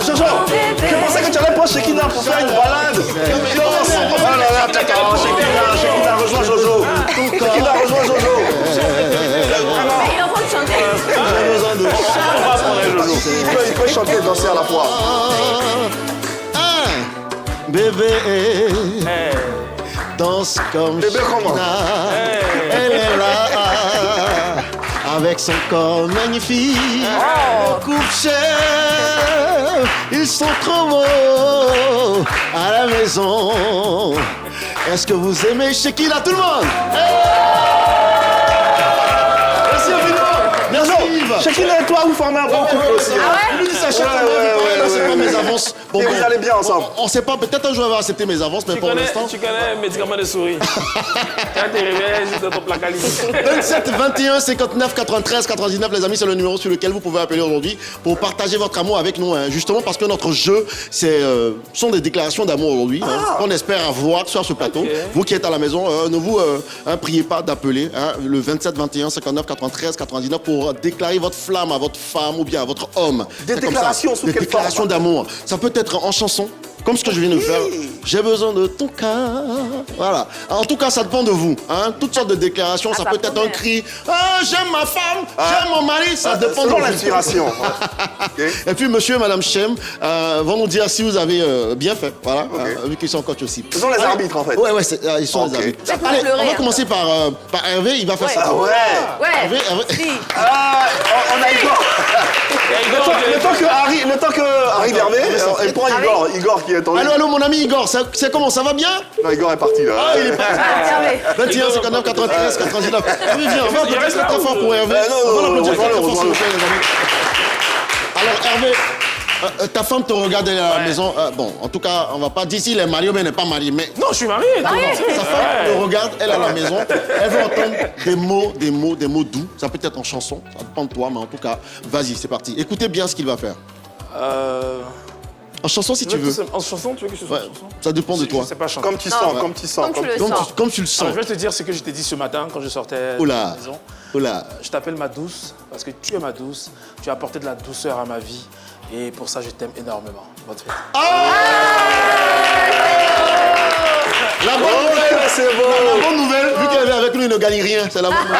Jojo, je pensais que tu allais prendre Shekina pour faire une balade. Oh là là, Shekina rejoint Jojo. Shekina rejoint Jojo. Il est en train de chanter. J'ai besoin de Il peut chanter et danser à la fois. Bébé, danse comme Bébé comment? Elle est là, avec son corps magnifique, coupe cher, ils sont trop beaux à la maison. Est-ce que vous aimez Shekina, tout le monde? Merci infiniment. Merci Yves. Shekina et toi, vous formez un bon couple aussi. Lui, ça achète c'est pas mes avances. Bon, et vous allez bien ensemble. On sait pas, peut-être un jour on va accepter mes avances, mais pour l'instant. Tu connais le médicament de souris. Quand tu réveilles, c'est ton placard. 27 21 59 93 99, les amis, c'est le numéro sur lequel vous pouvez appeler aujourd'hui pour partager votre amour avec nous. Hein. Justement parce que notre jeu, sont des déclarations d'amour aujourd'hui. Hein, qu'on espère avoir sur ce plateau. Okay. Vous qui êtes à la maison, ne vous priez pas d'appeler le 27 21 59 93 99 pour déclarer votre flamme à votre femme ou bien à votre homme. Des déclarations sous des quelle déclarations forme? D'amour. Ça peut être en chanson, comme ce que je viens de faire. J'ai besoin de ton cœur. Voilà. En tout cas, ça dépend de vous. Hein. Toutes sortes de déclarations. Ça peut être un cri. Ah, j'aime ma femme, j'aime mon mari. Ça dépend de l'inspiration. Okay. Et puis, monsieur et madame Chem vont nous dire si vous avez bien fait. Voilà. Vu qu'ils sont coach aussi. Ce sont les arbitres, en fait. Ouais, ils sont les arbitres. Allez, on va commencer par Hervé. Il va faire ça. Ah ouais. Hervé. On a Igor. Le temps que arrive Hervé, elle prend Igor qui est en ligne. Allô, mon ami Igor, c'est comment? Ça va bien? Non, Igor est parti là. Ah, il est parti. 21, 59, 93, 99. Hervé, viens, on va applaudir très fort pour Hervé. On va l'applaudir très fort, s'il vous plaît, les amis. Alors, Hervé, ta femme te regarde à la maison. Bon, en tout cas, on va pas dire s'il est marié ou bien il n'est pas marié. Mais non, je suis marié. Sa femme te regarde, elle à la maison. Elle veut entendre des mots doux. Ça peut être en chanson, ça dépend de toi, mais en tout cas, vas-y, c'est parti. Écoutez bien ce qu'il va faire. En chanson, si tu veux. En chanson, tu veux que je sois en chanson? Ça dépend de toi. Je sais pas chanter. Comme tu sens, comme tu sens. Comme tu le sens. Je vais te dire ce que je t'ai dit ce matin quand je sortais de la maison. Je t'appelle ma douce parce que tu es ma douce. Tu as apporté de la douceur à ma vie. Et pour ça, je t'aime énormément. Bonne fête. La bonne nouvelle, vu qu'elle est avec nous, il ne gagne rien. C'est la bonne nouvelle.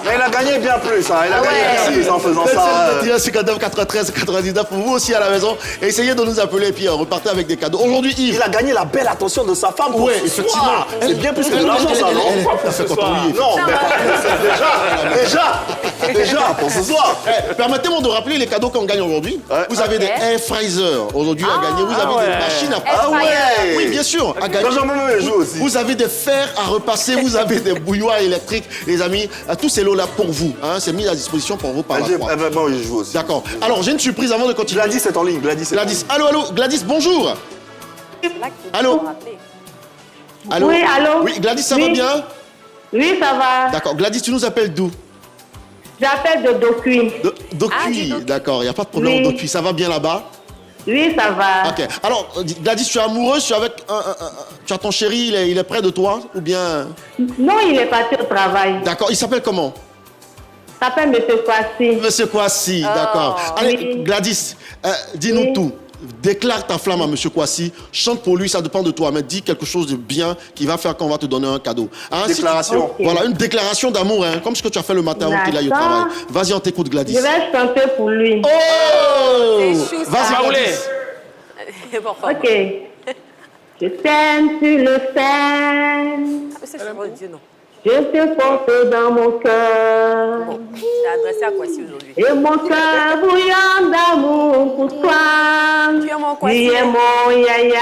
Mais il a gagné bien plus. Hein. Il a gagné bien plus en faisant ça. 59, 93, 99 pour vous aussi à la maison. Essayez de nous appeler et puis repartez avec des cadeaux. Aujourd'hui, Yves. Il a gagné la belle attention de sa femme. Oui, effectivement. C'est bien plus que de l'argent, ça, non? Non, mais déjà, pour ce soir. Permettez-moi de rappeler les cadeaux qu'on gagne aujourd'hui. Vous avez des air fryer aujourd'hui à gagner. Vous avez des machines à Ah ouais. Oui, bien sûr. À gagner. Vous avez des fers à repasser. Vous avez des bouilloires électriques, les amis. Tous ces lots-là pour vous. Hein, c'est mis à disposition pour vous par la Croix. Moi, je joue aussi. D'accord. Alors, j'ai une surprise avant de continuer. Gladys est en ligne. Gladys. Allô. Gladys, bonjour. Allô. Oui, allô. Oui, Gladys, ça va bien? Oui, ça va. D'accord. Gladys, tu nous appelles d'où? J'appelle de Dokuy. Dokuy, d'accord. Il n'y a pas de problème au Dokuy. Ça va bien là-bas? Oui, ça va. Ok. Alors, Gladys, tu es amoureuse? Tu as ton chéri, il est près de toi? Ou bien... Non, il est parti au travail. D'accord. Il s'appelle comment? Il s'appelle Monsieur Kwasi. Monsieur Kwasi, d'accord. Allez, Gladys, dis-nous tout. Déclare ta flamme à Monsieur Kwasi, chante pour lui, ça dépend de toi, mais dis quelque chose de bien qui va faire qu'on va te donner un cadeau. Hein, déclaration. Voilà, une déclaration d'amour, hein, comme ce que tu as fait le matin avant qu'il aille au travail. Vas-y, on t'écoute, Gladys. Je vais chanter pour lui. Oh! Vas-y, Gladys. Ok. Je t'aime, tu le sais. C'est Dieu, non. Je te porte dans mon cœur. Bon, t'as adressé à Kwasi aujourd'hui. Et mon cœur bouillant d'amour pour toi. Tu es mon Kwasi. Tu es mon yaya.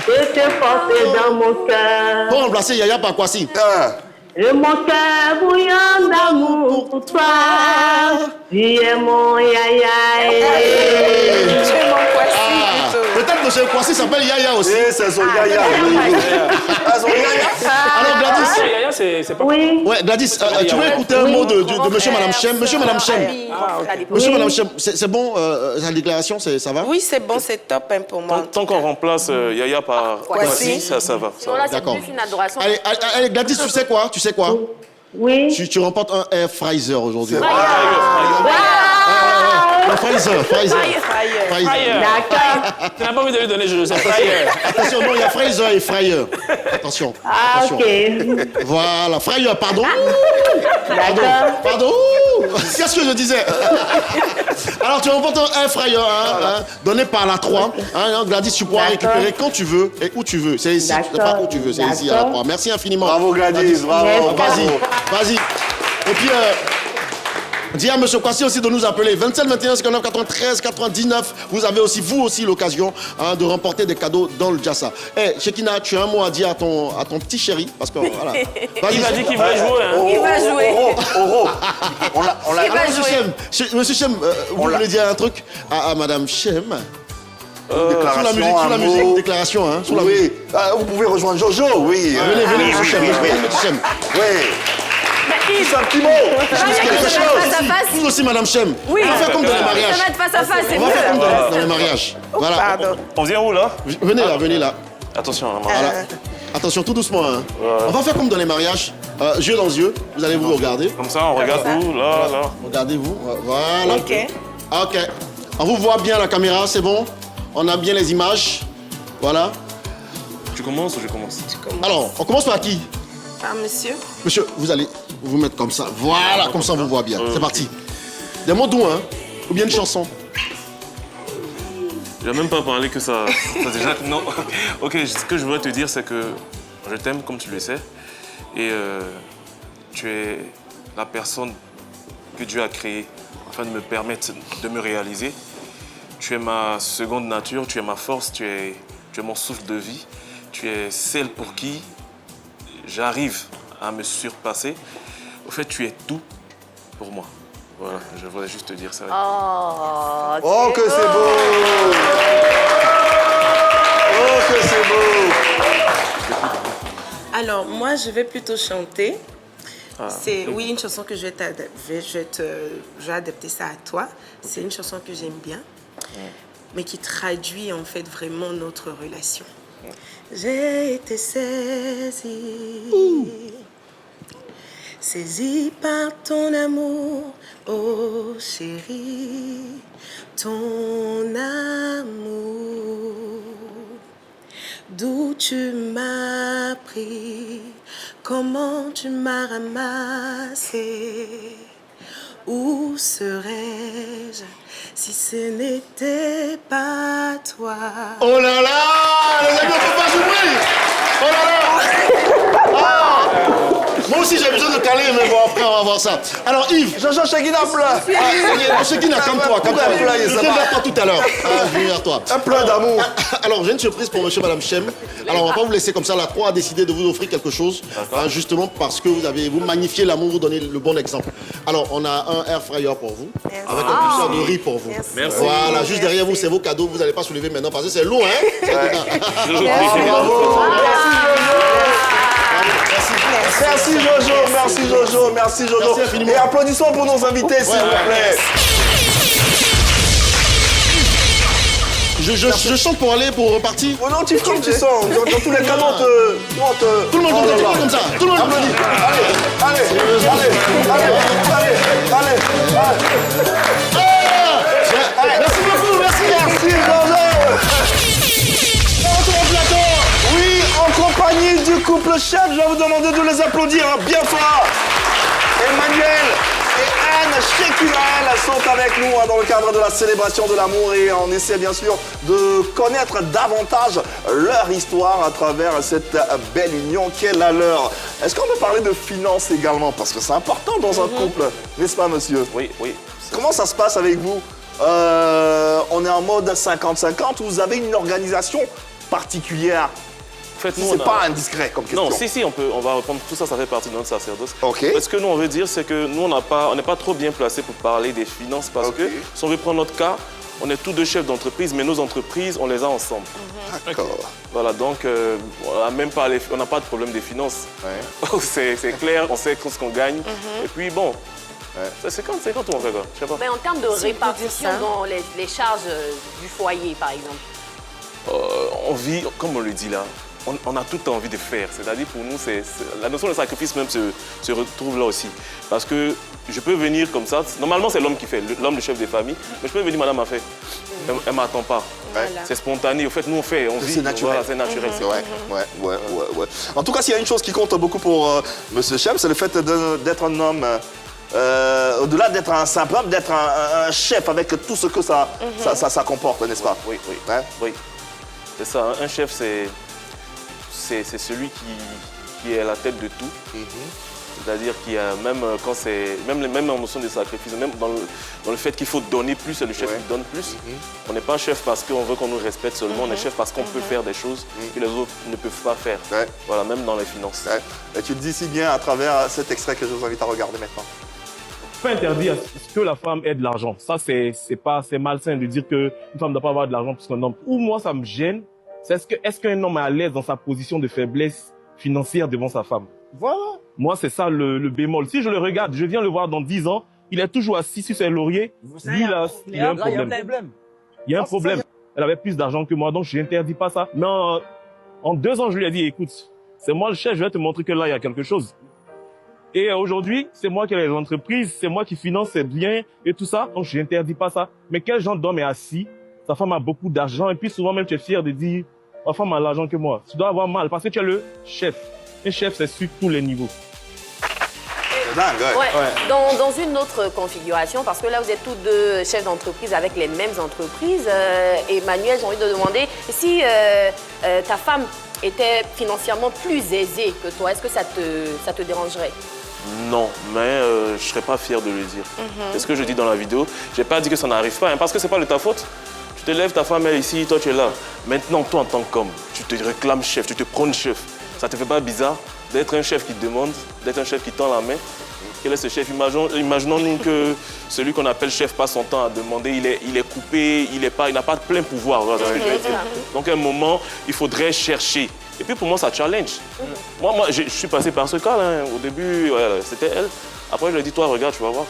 Je te porte dans mon cœur. Pour remplacer Yaya par Kwasi. Et mon cœur bouillant d'amour pour toi. Tu es mon yaya. Tu es mon Kwasi plutôt. Peut-être que ce Kwasi s'appelle Yaya aussi. C'est son Yaya. Son Yaya. Alors Gladys. Yaya, c'est pas... Oui. Ouais, Gladys, tu veux écouter un mot de monsieur Madame Chem? Monsieur Madame Chem. Monsieur Madame Chem, c'est bon, la déclaration, ça va? Oui, c'est bon, c'est top hein, pour moi. Tant qu'on remplace Yaya par Kwasi, ça va. Sinon là, c'est D'accord. plus une adoration. Allez, Gladys, tu sais quoi? Oui. Tu remportes un air fryer aujourd'hui. Fryer. D'accord. Tu n'as pas envie de lui donner, je sais, fryer. Attention, non, il y a Fraser et Fryer. Attention. Ah, attention. ok. Voilà, Fryer, pardon. D'accord. Pardon. Qu'est-ce que je disais? Alors, tu remportes un air fryer donné par la 3. Gladys, tu pourras récupérer quand tu veux et où tu veux. C'est ici, c'est pas où tu veux, c'est ici à la 3. Merci infiniment. Bravo Gladys, bravo. Vas-y. Et puis, dis à M. Kwasi aussi de nous appeler 27 21 59 93 99. Vous avez aussi, vous aussi, l'occasion de remporter des cadeaux dans le Jassa. Shekina, tu as un mot à dire à ton petit chéri parce que voilà. Il m'a dit qu'il va jouer. Il va jouer. On l'a. Monsieur Chem, vous voulez dire un truc à Madame Chem? Sous la musique, déclaration, hein. Oui. Vous pouvez rejoindre Jojo, oui. Venez, monsieur Chem. Oui. C'est un petit mot. Vous aussi, Madame Chem. Oui. On va faire comme dans les Ça mariages. va être face à face, c'est On va mieux. faire comme dans les mariages. Voilà. On vient où là? Venez là. Attention, là. Voilà. Attention, tout doucement. Hein. On va faire comme dans les mariages. Yeux dans yeux. Vous allez vous regarder. Comme ça, on regarde où? Là. Regardez-vous. Voilà. Ok. Ok. On vous voit bien la caméra, c'est bon? On a bien les images. Voilà. Tu commences ou je commence? Alors, on commence par qui? Par monsieur. Monsieur, vous allez vous mettre comme ça. Voilà, comme ça on vous voit bien. C'est parti. Des mots doux, hein? Ou bien une chanson? Je vais même pas parler que ça déjà... Non. Ok, ce que je veux te dire, c'est que je t'aime comme tu le sais. Et tu es la personne que Dieu a créée afin de me permettre de me réaliser. Tu es ma seconde nature, tu es ma force, tu es mon souffle de vie. Tu es celle pour qui j'arrive à me surpasser. Au fait, tu es tout pour moi. Voilà, je voulais juste te dire ça. Oh, que c'est beau! Oh, que c'est beau! Alors, moi, je vais plutôt chanter. C'est, oui, une chanson que je vais adapter ça à toi. C'est une chanson que j'aime bien, mais qui traduit en fait vraiment notre relation. J'ai été saisie par ton amour, oh chérie, ton amour. D'où tu m'as pris, comment tu m'as ramassé, où serais-je si ce n'était pas toi? Oh là là! Les amis, on peut pas jouer! Oh là là! Moi aussi j'ai besoin de caler, mais bon après on va voir ça. Alors Yves. Jean-Jean Shekina plein. Shekina, calme-toi. Je viens vers toi tout à l'heure. Je viens vers toi. Un plein d'amour. Alors j'ai une surprise pour monsieur et madame Chem. Alors on va pas vous laisser comme ça. La 3 a décidé de vous offrir quelque chose. Justement parce que vous magnifiez l'amour, vous donnez le bon exemple. Alors on a un air fryer pour vous. Avec un cuisseur de riz pour vous. Merci. Voilà, juste derrière vous c'est vos cadeaux. Vous n'allez pas soulever maintenant parce que c'est lourd, hein? Merci Jojo, merci Jojo, merci Jojo. Merci infiniment. Et applaudissons pour nos invités, s'il vous plaît. Je chante pour aller, pour repartir. Oh non, tu sens. Dans tous les cas, on te... Tout le monde comme ça. Tout le monde applaudit. Allez. Merci beaucoup, merci. Merci Jojo. Oui, en compagnie du couple chef, je vais vous demander de les applaudir bien fort. Emmanuel et Anne Shekinah sont avec nous dans le cadre de la célébration de l'amour et on essaie bien sûr de connaître davantage leur histoire à travers cette belle union qu'est la leur. Est-ce qu'on peut parler de finances également? Parce que c'est important dans un couple, n'est-ce pas monsieur? Oui, oui. Comment ça se passe avec vous? On est en mode 50-50 ou vous avez une organisation particulière? En fait, c'est pas indiscret comme question. Non, si, on va répondre. Tout ça, ça fait partie de notre sacerdoce. Ok. Ce que nous, on veut dire, c'est que nous, on n'est pas trop bien placés pour parler des finances parce que, si on veut prendre notre cas, on est tous deux chefs d'entreprise, mais nos entreprises, on les a ensemble. D'accord. Voilà, donc, on n'a pas de problème des finances. Ouais. c'est clair, on sait ce qu'on gagne. Et puis, bon, c'est 50-50 ou on fait quoi? Je sais pas. Mais en termes de répartition dans les charges du foyer, par exemple? On vit, comme on le dit là, on a tout envie de faire. C'est-à-dire pour nous, la notion de sacrifice même se retrouve là aussi. Parce que je peux venir comme ça. Normalement, c'est l'homme qui fait, l'homme le chef des familles. Mais je peux venir, madame a fait. Elle ne m'attend pas. Voilà. C'est spontané. En fait, nous, on fait, on vit. C'est naturel. Voilà, c'est naturel. C'est vrai. Ouais. En tout cas, s'il y a une chose qui compte beaucoup pour monsieur Chem, c'est le fait d'être un homme. Au-delà d'être un simple homme, d'être un chef avec tout ce que ça comporte, n'est-ce pas? Oui. C'est ça. Un chef, c'est celui qui est à la tête de tout. C'est-à-dire qu'il y a même en notion de sacrifice, même dans le fait qu'il faut donner plus, c'est le chef qui donne plus. On n'est pas chef parce qu'on veut qu'on nous respecte seulement, on est chef parce qu'on peut faire des choses que les autres ne peuvent pas faire. Voilà, même dans les finances. Et tu le dis si bien à travers cet extrait que je vous invite à regarder maintenant. Pas interdire que la femme ait de l'argent. Ça, c'est malsain de dire qu'une femme ne doit pas avoir de l'argent plus qu'un homme. Ou moi, ça me gêne. Est-ce qu'un homme est à l'aise dans sa position de faiblesse financière devant sa femme? Voilà. Moi, c'est ça le bémol. Si je le regarde, je viens le voir dans 10 ans, il est toujours assis sur ses lauriers. Lui, là, il y a un problème. Il y a un problème. Elle avait plus d'argent que moi, donc je n'interdis pas ça. Mais en 2 ans, je lui ai dit, écoute, c'est moi le chef, je vais te montrer que là, il y a quelque chose. Et aujourd'hui, c'est moi qui ai les entreprises, c'est moi qui finance ses biens et tout ça, donc je n'interdis pas ça. Mais quel genre d'homme est assis? Sa femme a beaucoup d'argent et puis souvent même tu es fier de dire, ma femme a l'argent que moi. Tu dois avoir mal parce que tu es le chef. Un chef, c'est sur tous les niveaux. Dans une autre configuration, parce que là, vous êtes tous deux chefs d'entreprise avec les mêmes entreprises. Emmanuel, j'ai envie de demander, si ta femme était financièrement plus aisée que toi, est-ce que ça te dérangerait? Non, mais je ne serais pas fier de le dire. C'est ce que je dis dans la vidéo. Je n'ai pas dit que ça n'arrive pas, parce que ce n'est pas de ta faute. Tu te lèves, ta femme est ici, toi tu es là. Maintenant, toi en tant qu'homme, tu te réclames chef, tu te prônes chef. Ça te fait pas bizarre d'être un chef qui demande, d'être un chef qui tend la main? Quel est ce chef? Imaginons-nous que celui qu'on appelle chef passe son temps à demander, il est coupé, il n'a pas de plein pouvoir. Voilà, donc à un moment, il faudrait chercher. Et puis pour moi, ça challenge. Moi, je suis passé par ce cas là. Au début, c'était elle. Après, je lui ai dit, toi, regarde, tu vas voir.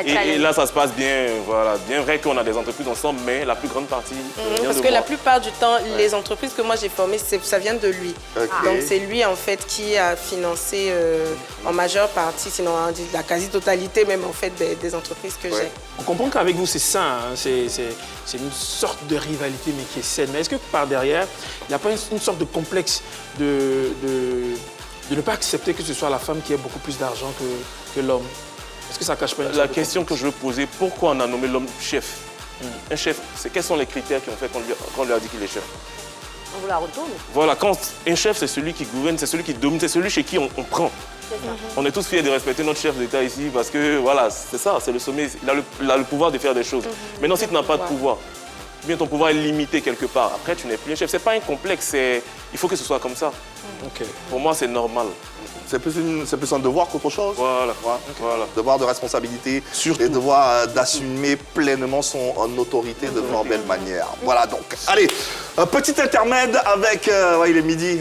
et là, ça se passe bien. Voilà. Bien vrai qu'on a des entreprises ensemble, mais la plus grande partie vient parce de que moi. La plupart du temps, les entreprises que moi j'ai formées, ça vient de lui. Donc c'est lui, en fait, qui a financé en majeure partie, sinon la quasi-totalité même, en fait, des entreprises que j'ai. On comprend qu'avec vous, c'est sain. Hein? C'est une sorte de rivalité, mais qui est saine. Mais est-ce que par derrière, il n'y a pas une sorte de complexe de ne pas accepter que ce soit la femme qui ait beaucoup plus d'argent que l'homme? Est-ce que ça cache pas une La question que je veux poser, pourquoi on a nommé l'homme chef? Un chef, quels sont les critères qui ont fait qu'on lui a dit qu'il est chef? On vous la retourne? Voilà, quand un chef, c'est celui qui gouverne, c'est celui qui domine, c'est celui chez qui on prend. On est tous fiers de respecter notre chef d'État ici parce que, voilà, c'est ça, c'est le sommet. Il a le pouvoir de faire des choses. Maintenant, si tu n'as pas de pouvoir, bien ton pouvoir est limité quelque part. Après, tu n'es plus un chef. C'est pas un complexe, il faut que ce soit comme ça. Pour moi, c'est normal. C'est plus un devoir qu'autre chose. Voilà. Devoir de responsabilité et devoir d'assumer pleinement son autorité de fort belle manière. Voilà donc. Allez, petit intermède avec, il est midi,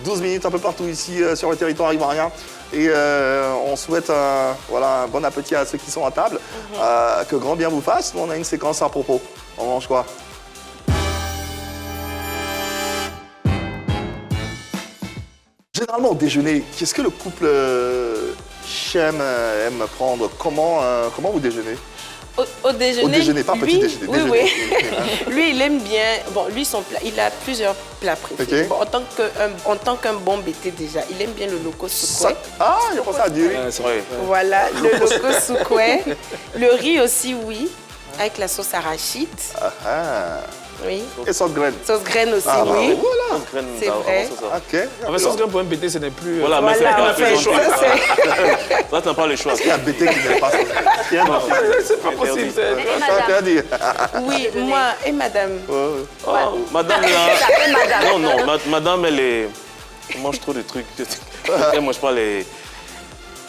12 minutes un peu partout ici sur le territoire ivoirien. Et on souhaite un bon appétit à ceux qui sont à table. Que grand bien vous fasse. Nous, on a une séquence à propos. On mange quoi? Généralement, au déjeuner, qu'est-ce que le couple Chem aime prendre? Comment vous déjeunez? Au déjeuner. Au déjeuner, pas petit déjeuner. Oui, déjeuner. oui. Lui, il aime bien. Bon, lui, son plat, il a plusieurs plats préférés. Ok. Bon, en tant qu'un bon BT déjà, il aime bien le loco soukoué. Ah, il a pensé à dire. c'est vrai. Voilà, le loco soukoué. Le riz aussi, oui, avec la sauce arachide. Oui. Et sauce graine. Sauce graine aussi, Ah, bah, oui. voilà. C'est vrai. Ok. En fait, sauce graine pour un BT, ce n'est plus... Voilà, mais Voilà, c'est pas le choix. ça, c'est- Là, t'as pas le choix. Est-ce qu'il y a un BT qui n'aime pas sauce graine? C'est pas possible. C'est interdit. Oui, moi et madame. Oh, madame, là... Non, non, madame, elle mange trop de trucs. Elle mange pas les...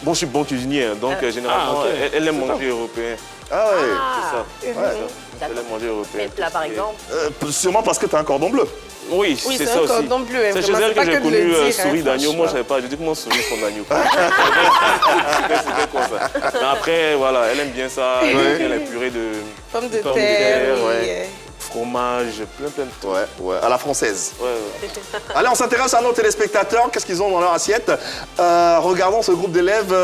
Bon, je suis bon cuisinier, hein, donc généralement, elle aime manger européen. Ah ouais. C'est ça. Elle aime manger européen. Quel plat, par exemple? Sûrement parce que tu as un cordon bleu. Oui, Oui, c'est c'est ça un aussi. cordon bleu, hein, C'est chez vraiment, elle c'est que pas j'ai que de le connu dire, souris hein, d'agneau. Moi, franchement. je savais pas. Je dis comment souris font d'agneau. C'était comme ça. Mais après, voilà, elle aime bien ça. Elle aime bien les purées de Pommes de terre, oui. ouais. Fromage, plein de trucs. Ouais, à la française. Ouais. Allez, on s'intéresse à nos téléspectateurs. Qu'est-ce qu'ils ont dans leur assiette? Regardons ce groupe d'élèves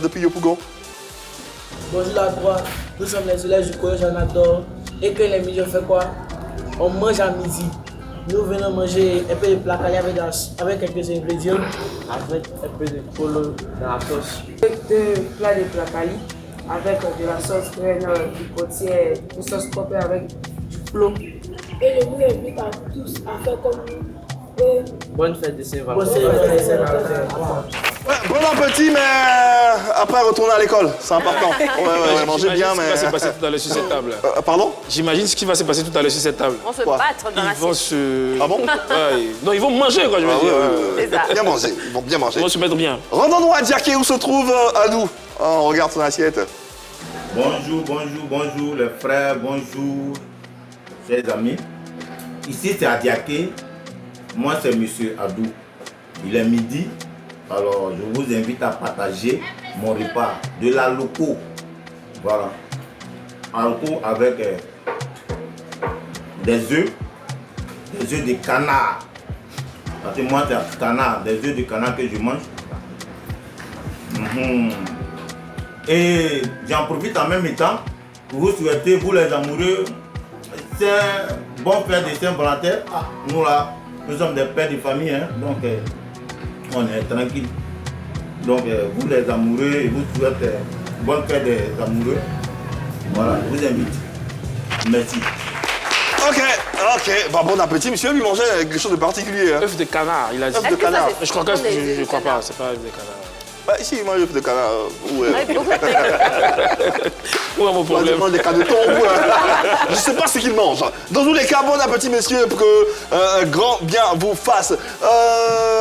depuis Yopougon. Bonjour la droite, nous sommes les élèves du collège Anador. Et que les midi, on fait quoi? On mange à midi. Nous venons manger un peu de placali avec quelques ingrédients, avec un peu de polo dans la sauce. Deux plats de placali avec de la sauce graine, du potier, une sauce propre avec du plomb. Et je vous invite à tous à faire comme nous. Bonne fête de Saint-Valentin. Bon appétit, mais après retourner à l'école, c'est important. Ouais, manger bien, mais... J'imagine ce qui va se passer tout à l'heure sur cette table. Pardon? J'imagine ce qui va se passer tout à l'heure sur cette table. On se battre dans la Ils vont se... Ah bon? Ouais. Non, ils vont manger, quoi, je veux dire. C'est ça. Bien manger, ils vont bien manger. Ils vont se mettre bien. Rendons-nous à Diaké où se trouve Adou. On regarde son assiette. Bonjour les frères, bonjour chers amis. Ici c'est à Diaké, moi c'est Monsieur Adou. Il est midi, alors je vous invite à partager mon repas de la loco. Voilà. En tout avec des œufs de canard. Parce que moi c'est un canard, des œufs de canard que je mange. Et j'en profite en même temps pour vous souhaiter, vous les amoureux, c'est un bon fête de Saint-Valentin. Nous là, nous sommes des pères de famille, hein, donc on est tranquille. Donc vous les amoureux, et vous souhaite bonne fête des amoureux. Voilà, je vous invite. Merci. Ok. Bah, bon appétit, monsieur. Lui mangeait quelque chose de particulier. Œuf de canard, il a dit. Œuf de canard. Je crois que je crois pas, c'est pas œuf de canard. Bah, ici, il mange œuf de canard. Où est mon problème? Il mange des canetons. Je sais pas ce qu'il mange. Dans tous les cas, bon appétit, messieurs, pour que grand bien vous fasse.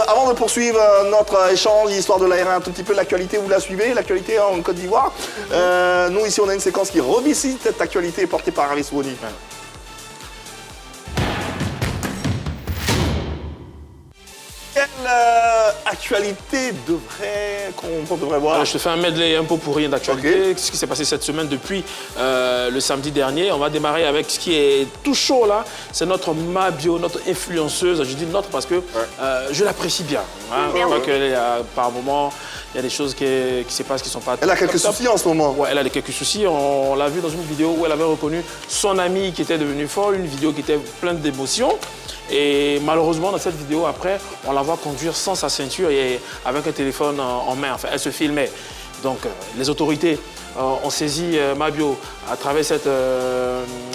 Avant de poursuivre notre échange, histoire de l'aérer un tout petit peu, l'actualité, vous la suivez, l'actualité en Côte d'Ivoire. Nous, ici, on a une séquence qui revisite cette actualité portée par Ravi Souni. Quelle actualité qu'on devrait voir? Alors, je te fais un medley un peu pourri d'actualité. Ce qui s'est passé cette semaine depuis le samedi dernier. On va démarrer avec ce qui est tout chaud là. C'est notre Mabio, notre influenceuse. Je dis notre parce que je l'apprécie bien. Hein. Je crois que par moment, il y a des choses qui se passent qui ne sont pas... Elle a quelques soucis en ce moment. Ouais, elle a quelques soucis. On l'a vu dans une vidéo où elle avait reconnu son ami qui était devenu fort, une vidéo qui était pleine d'émotions. Et malheureusement, dans cette vidéo, après, on la voit conduire sans sa ceinture et avec un téléphone en main. Enfin, elle se filmait. Donc, les autorités ont saisi Mabio à travers cette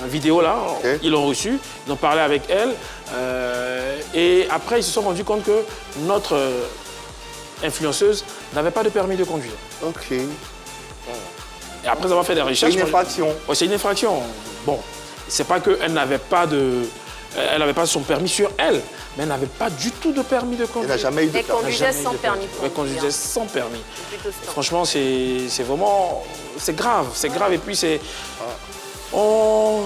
vidéo-là. Ils l'ont reçue, ils ont parlé avec elle. Et après, ils se sont rendus compte que notre influenceuse n'avait pas de permis de conduire. Ok. Et après avoir fait des recherches... C'est une infraction. Oui, c'est une infraction. Bon, c'est pas qu'elle n'avait pas de... Elle n'avait pas son permis sur elle, mais elle n'avait pas du tout de permis de conduire. Elle n'a jamais eu de permis. Elle conduisait sans permis. Elle conduisait sans permis. Franchement, c'est vraiment... C'est grave, et puis c'est... On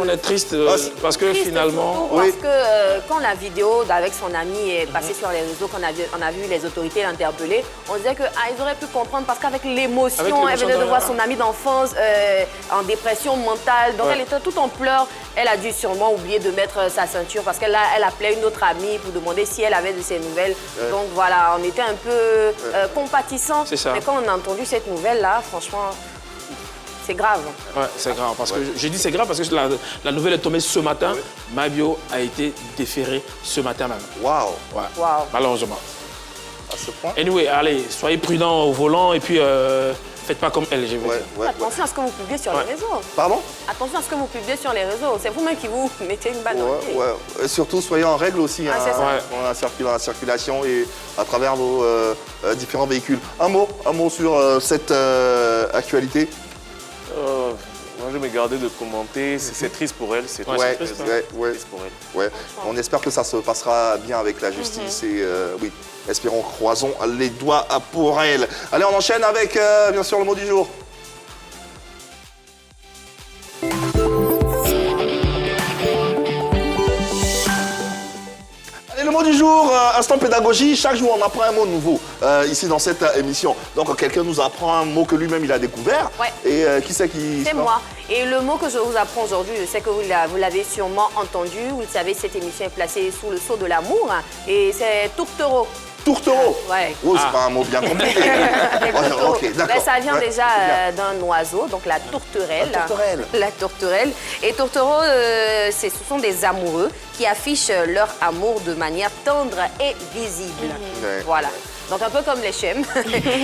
est triste parce que finalement... Parce que quand la vidéo avec son ami est passée sur les réseaux, qu'on a vu les autorités l'interpeller, on disait qu'ils auraient pu comprendre parce qu'avec l'émotion, elle venait de voir son ami d'enfance en dépression mentale, donc elle était toute en pleurs. Elle a dû sûrement oublier de mettre sa ceinture parce qu'elle appelait une autre amie pour demander si elle avait de ses nouvelles. Donc voilà, on était un peu compatissants. Mais quand on a entendu cette nouvelle-là, franchement... C'est grave. Ouais, c'est grave. Parce que j'ai dit c'est grave parce que la nouvelle est tombée ce matin. Mabio a été déféré ce matin même. Waouh. Ouais. Wow. Malheureusement. À ce point. Anyway, allez, soyez prudents au volant et puis faites pas comme elle, je veux dire. Attention à ce que vous publiez sur les réseaux. Pardon? Attention à ce que vous publiez sur les réseaux. C'est vous-même qui vous mettez une balle dans le pied. Et surtout, soyez en règle aussi c'est ça. dans la circulation et à travers vos différents véhicules. Un mot sur cette actualité. Moi, je vais me garder de commenter. C'est triste pour elle. C'est triste pour elle. Ouais. On espère que ça se passera bien avec la justice et oui, espérons, croisons les doigts pour elle. Allez, on enchaîne avec, bien sûr, le mot du jour. Le mot du jour, instant pédagogie, chaque jour on apprend un mot nouveau ici dans cette émission. Donc quelqu'un nous apprend un mot que lui-même il a découvert. Ouais. Et qui c'est qui... C'est moi. Et le mot que je vous apprends aujourd'hui, je sais que vous l'avez sûrement entendu. Vous le savez, cette émission est placée sous le sceau de l'amour. Et c'est tourtereau. Tourtereau? Ouais. Oh, c'est pas un mot bien compliqué. Ok, d'accord. Ça vient déjà d'un oiseau, donc la tourterelle. La tourterelle. La tourterelle. Et tourtereau, ce sont des amoureux qui affichent leur amour de manière tendre et visible. Voilà. Donc un peu comme les Chem.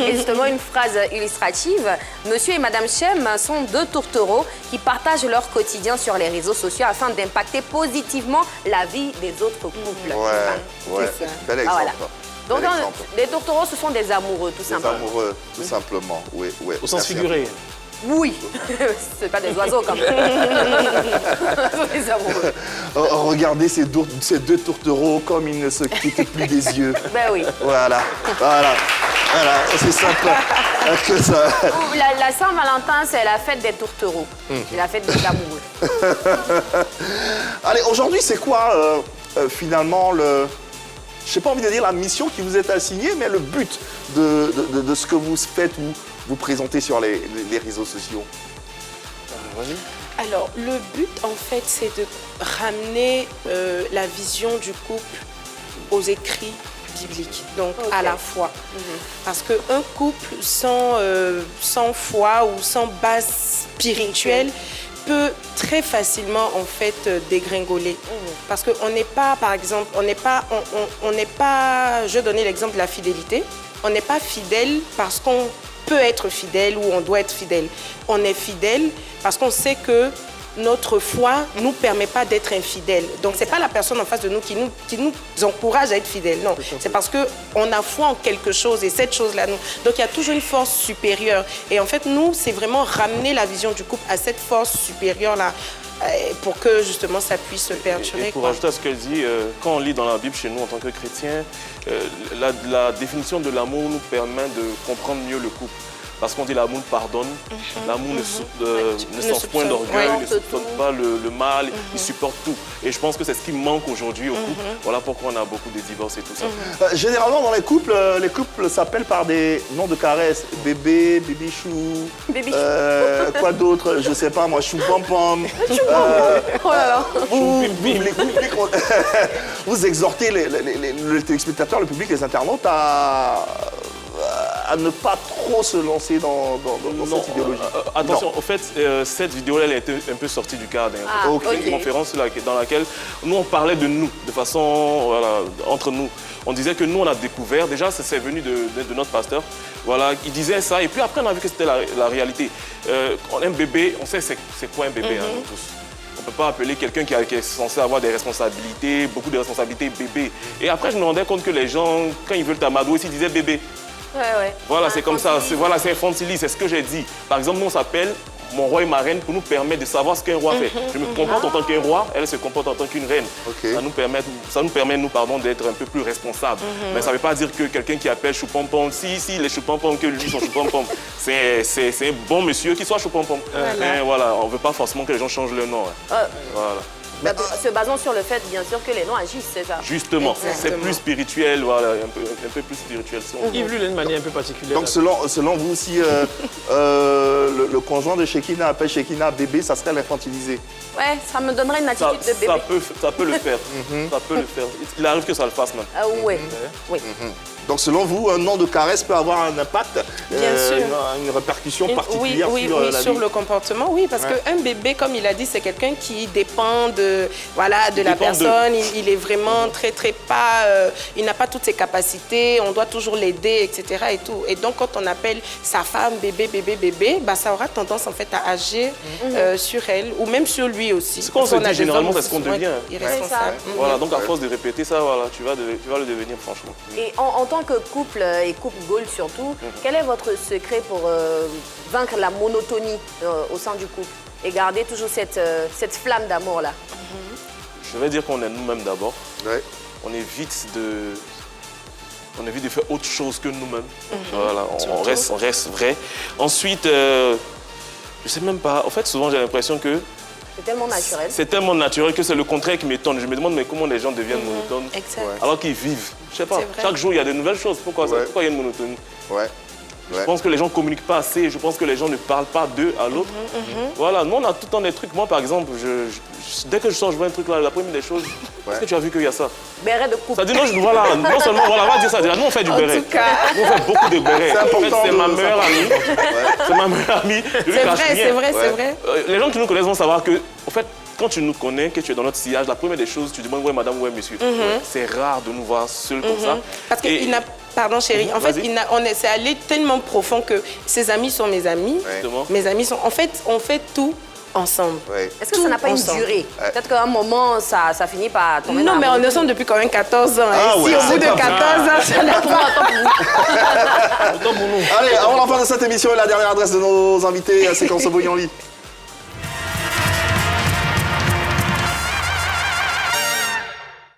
Et justement, une phrase illustrative. Monsieur et Madame Chem sont deux tourtereaux qui partagent leur quotidien sur les réseaux sociaux afin d'impacter positivement la vie des autres couples. Ouais. Bel exemple. Voilà. Donc, les tourtereaux, ce sont des amoureux, tout simplement. Des amoureux, tout simplement, oui. Au sens figuré. Oui, c'est pas des oiseaux quand même. Des amoureux. Regardez ces deux tourtereaux comme ils ne se quittent plus des yeux. Ben oui. Voilà, c'est simple que ça. La Saint-Valentin, c'est la fête des tourtereaux. C'est la fête des amoureux. Allez, aujourd'hui, c'est quoi finalement je n'ai pas envie de dire la mission qui vous est assignée, mais le but de ce que vous faites ou vous présentez sur les réseaux sociaux. Alors, le but, en fait, c'est de ramener la vision du couple aux écrits bibliques, donc à la foi. Parce qu'un couple sans foi ou sans base spirituelle peut très facilement en fait dégringoler. Parce qu'on n'est pas, par exemple, on n'est pas, je vais donner l'exemple de la fidélité, on n'est pas fidèle parce qu'on peut être fidèle ou on doit être fidèle. On est fidèle parce qu'on sait que notre foi ne nous permet pas d'être infidèle. Donc, ce n'est pas la personne en face de nous qui nous encourage à être fidèle. Non, c'est parce qu'on a foi en quelque chose et cette chose-là, nous. Donc, il y a toujours une force supérieure. Et en fait, nous, c'est vraiment ramener la vision du couple à cette force supérieure-là pour que, justement, ça puisse se perdurer. Et pour ajouter à ce qu'elle dit, quand on lit dans la Bible chez nous en tant que chrétiens, la définition de l'amour nous permet de comprendre mieux le couple. Parce qu'on dit l'amour pardonne, l'amour ne sort point d'orgueil, ne soupçonne pas le mal, il supporte tout. Et je pense que c'est ce qui manque aujourd'hui au couple. Voilà pourquoi on a beaucoup de divorces et tout ça. Généralement, dans les couples s'appellent par des noms de caresses. Bébé, bibichou, quoi d'autre, je sais pas moi, chou-pom-pom. Vous exhortez le téléspectateur, le public, les internautes à ne pas trop se lancer dans cette idéologie. Attention, en fait, cette vidéo-là, elle a été un peu sortie du cadre. Une conférence dans laquelle nous, on parlait de nous, de façon, entre nous. On disait que nous, on a découvert, déjà, c'est venu de notre pasteur. Voilà, il disait ça, et puis après, on a vu que c'était la réalité. Un bébé, on sait c'est quoi un bébé, nous tous. On ne peut pas appeler quelqu'un qui est censé avoir des responsabilités, beaucoup de responsabilités, bébé. Et après, je me rendais compte que les gens, quand ils veulent t'amadouer, ils disaient bébé. Voilà, c'est comme ça. Voilà, c'est infantiliste, c'est ce que j'ai dit. Par exemple, nous, on s'appelle mon roi et ma reine pour nous permettre de savoir ce qu'un roi fait. Je me comporte en tant qu'un roi, elle se comporte en tant qu'une reine. Ça nous permet, d'être un peu plus responsables. Mais ça ne veut pas dire que quelqu'un qui appelle chou-pom-pom, si les chou-pom-pom, que lui sont chou-pom-pom, c'est un bon monsieur qui soit chou-pom-pom. Mais voilà, on ne veut pas forcément que les gens changent leur nom. Voilà. Se basant sur le fait, bien sûr, que les noms agissent, c'est ça? Justement, c'est plus spirituel, voilà, un peu plus spirituel. Si on Yves, lui, il a une manière un peu particulière. Donc, selon vous aussi, le conjoint de Shekina appelle Shekina bébé, ça serait l'infantiliser? Ouais, ça me donnerait une attitude de bébé. Ça peut le faire. Ça peut le faire. Il arrive que ça le fasse même. Oui. Oui. Donc, selon vous, un nom de caresse peut avoir un impact, une répercussion particulière sur le comportement, oui, parce qu'un bébé, comme il a dit, c'est quelqu'un qui dépend de la personne. Il est vraiment il n'a pas toutes ses capacités, on doit toujours l'aider, etc. Et tout. Et donc, quand on appelle sa femme bébé, bah, ça aura tendance en fait à agir sur elle ou même sur lui aussi. Ce qu'on se dit généralement, c'est ce qu'on devient. Irresponsable. Voilà, donc à force de répéter ça, voilà, tu vas le devenir franchement. Et en tant que couple, et couple Gold surtout, quel est votre secret pour vaincre la monotonie au sein du couple et garder toujours cette flamme d'amour-là? Je vais dire qu'on est nous-mêmes d'abord. Ouais. On évite de faire autre chose que nous-mêmes. Voilà, on reste vrai. Ensuite, je sais même pas. En fait, souvent, j'ai l'impression que c'est tellement naturel. C'est tellement naturel que c'est le contraire qui m'étonne. Je me demande mais comment les gens deviennent monotones alors qu'ils vivent. Je sais pas. Chaque jour, il y a de nouvelles choses. Pourquoi il y a une monotonie? Je pense que les gens ne communiquent pas assez. Je pense que les gens ne parlent pas d'eux à l'autre. Voilà, nous, on a tout le temps des trucs. Moi, par exemple, dès que je sors, je vois un truc là, la première des choses, est-ce que tu as vu qu'il y a ça? Béret de couple. Ça dit non seulement, on va dire ça. Nous, on fait du béret. Nous, on fait beaucoup de bérets. C'est ma meilleure amie. C'est ma meilleure amie. C'est vrai. Les gens qui nous connaissent vont savoir que, en fait, quand tu nous connais, que tu es dans notre sillage, la première des choses, tu demandes ouais madame, ouais monsieur. C'est rare de nous voir seuls comme ça. Parce qu'il n'a... Pardon chérie, en fait, c'est allé tellement profond que ses amis sont mes amis. Mes amis sont... En fait, on fait tout ensemble. Est-ce que ça n'a pas une durée? Peut-être qu'à un moment, ça finit par tomber dans la mais on est ensemble depuis quand même 14 ans. Si au bout de 14 ans, ça n'a pas... Allez, avant la fin de cette émission et la dernière adresse de nos invités, séquence Bouillon-Lit.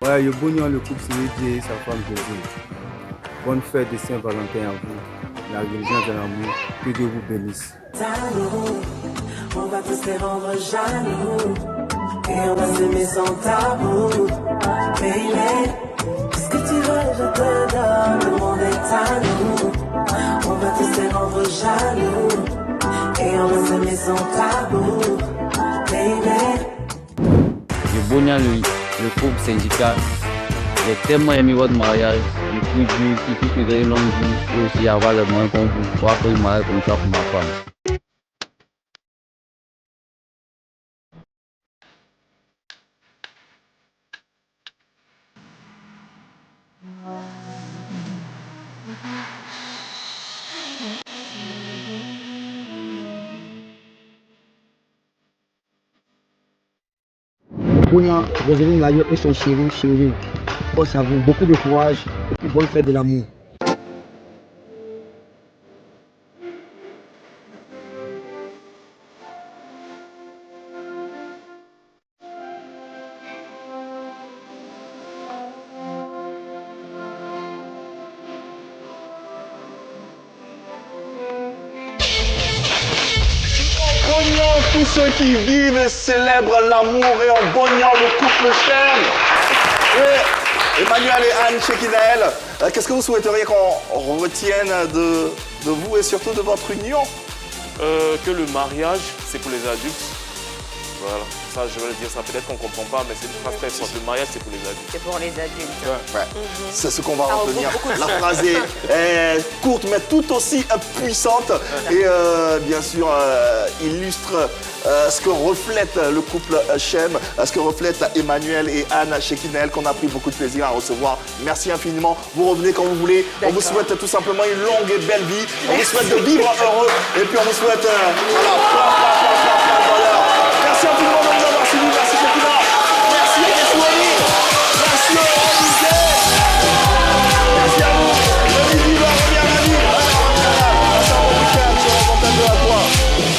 Ouais, le bonheur, le couple, c'est Dieu et sa femme Jésus. Bonne fête de Saint-Valentin à vous. La religion de l'amour. Que Dieu vous bénisse. On va tous les rendre jaloux. Et on va s'aimer sans tabou. Baby, qu'est-ce que tu veux, je te donne. Le monde est à nous. On va tous les rendre jaloux. Et on va s'aimer sans tabou. Baby. Le bonheur, le couple syndical. J'ai tellement aimé votre mariage. Je prie Dieu qu'il puisse me donner une longue vie et aussi avoir le moyen qu'on vous voit pour le mariage comme ça pour ma femme. Roselyne Layotte et son chéri. Oh, ça vous beaucoup de courage et puis bonne fête de l'amour. Tous ceux qui vivent et célèbrent l'amour et en bognant le couple Chem. Emmanuel et Anne Chekinael, qu'est-ce que vous souhaiteriez qu'on retienne de vous et surtout de votre union? Que le mariage, c'est pour les adultes. Voilà, ça je vais le dire, ça peut-être qu'on ne comprend pas, mais c'est une phrase très forte. Le mariage, c'est pour les adultes. C'est pour les adultes. C'est ce qu'on va retenir. La phrase est courte, mais tout aussi puissante. Et bien sûr, illustre ce que reflète le couple Chem, ce que reflète Emmanuel et Anne Chekinael, qu'on a pris beaucoup de plaisir à recevoir. Merci infiniment. Vous revenez quand vous voulez. On vous souhaite tout simplement une longue et belle vie. On vous souhaite de vivre heureux. Et puis on vous souhaite... voilà,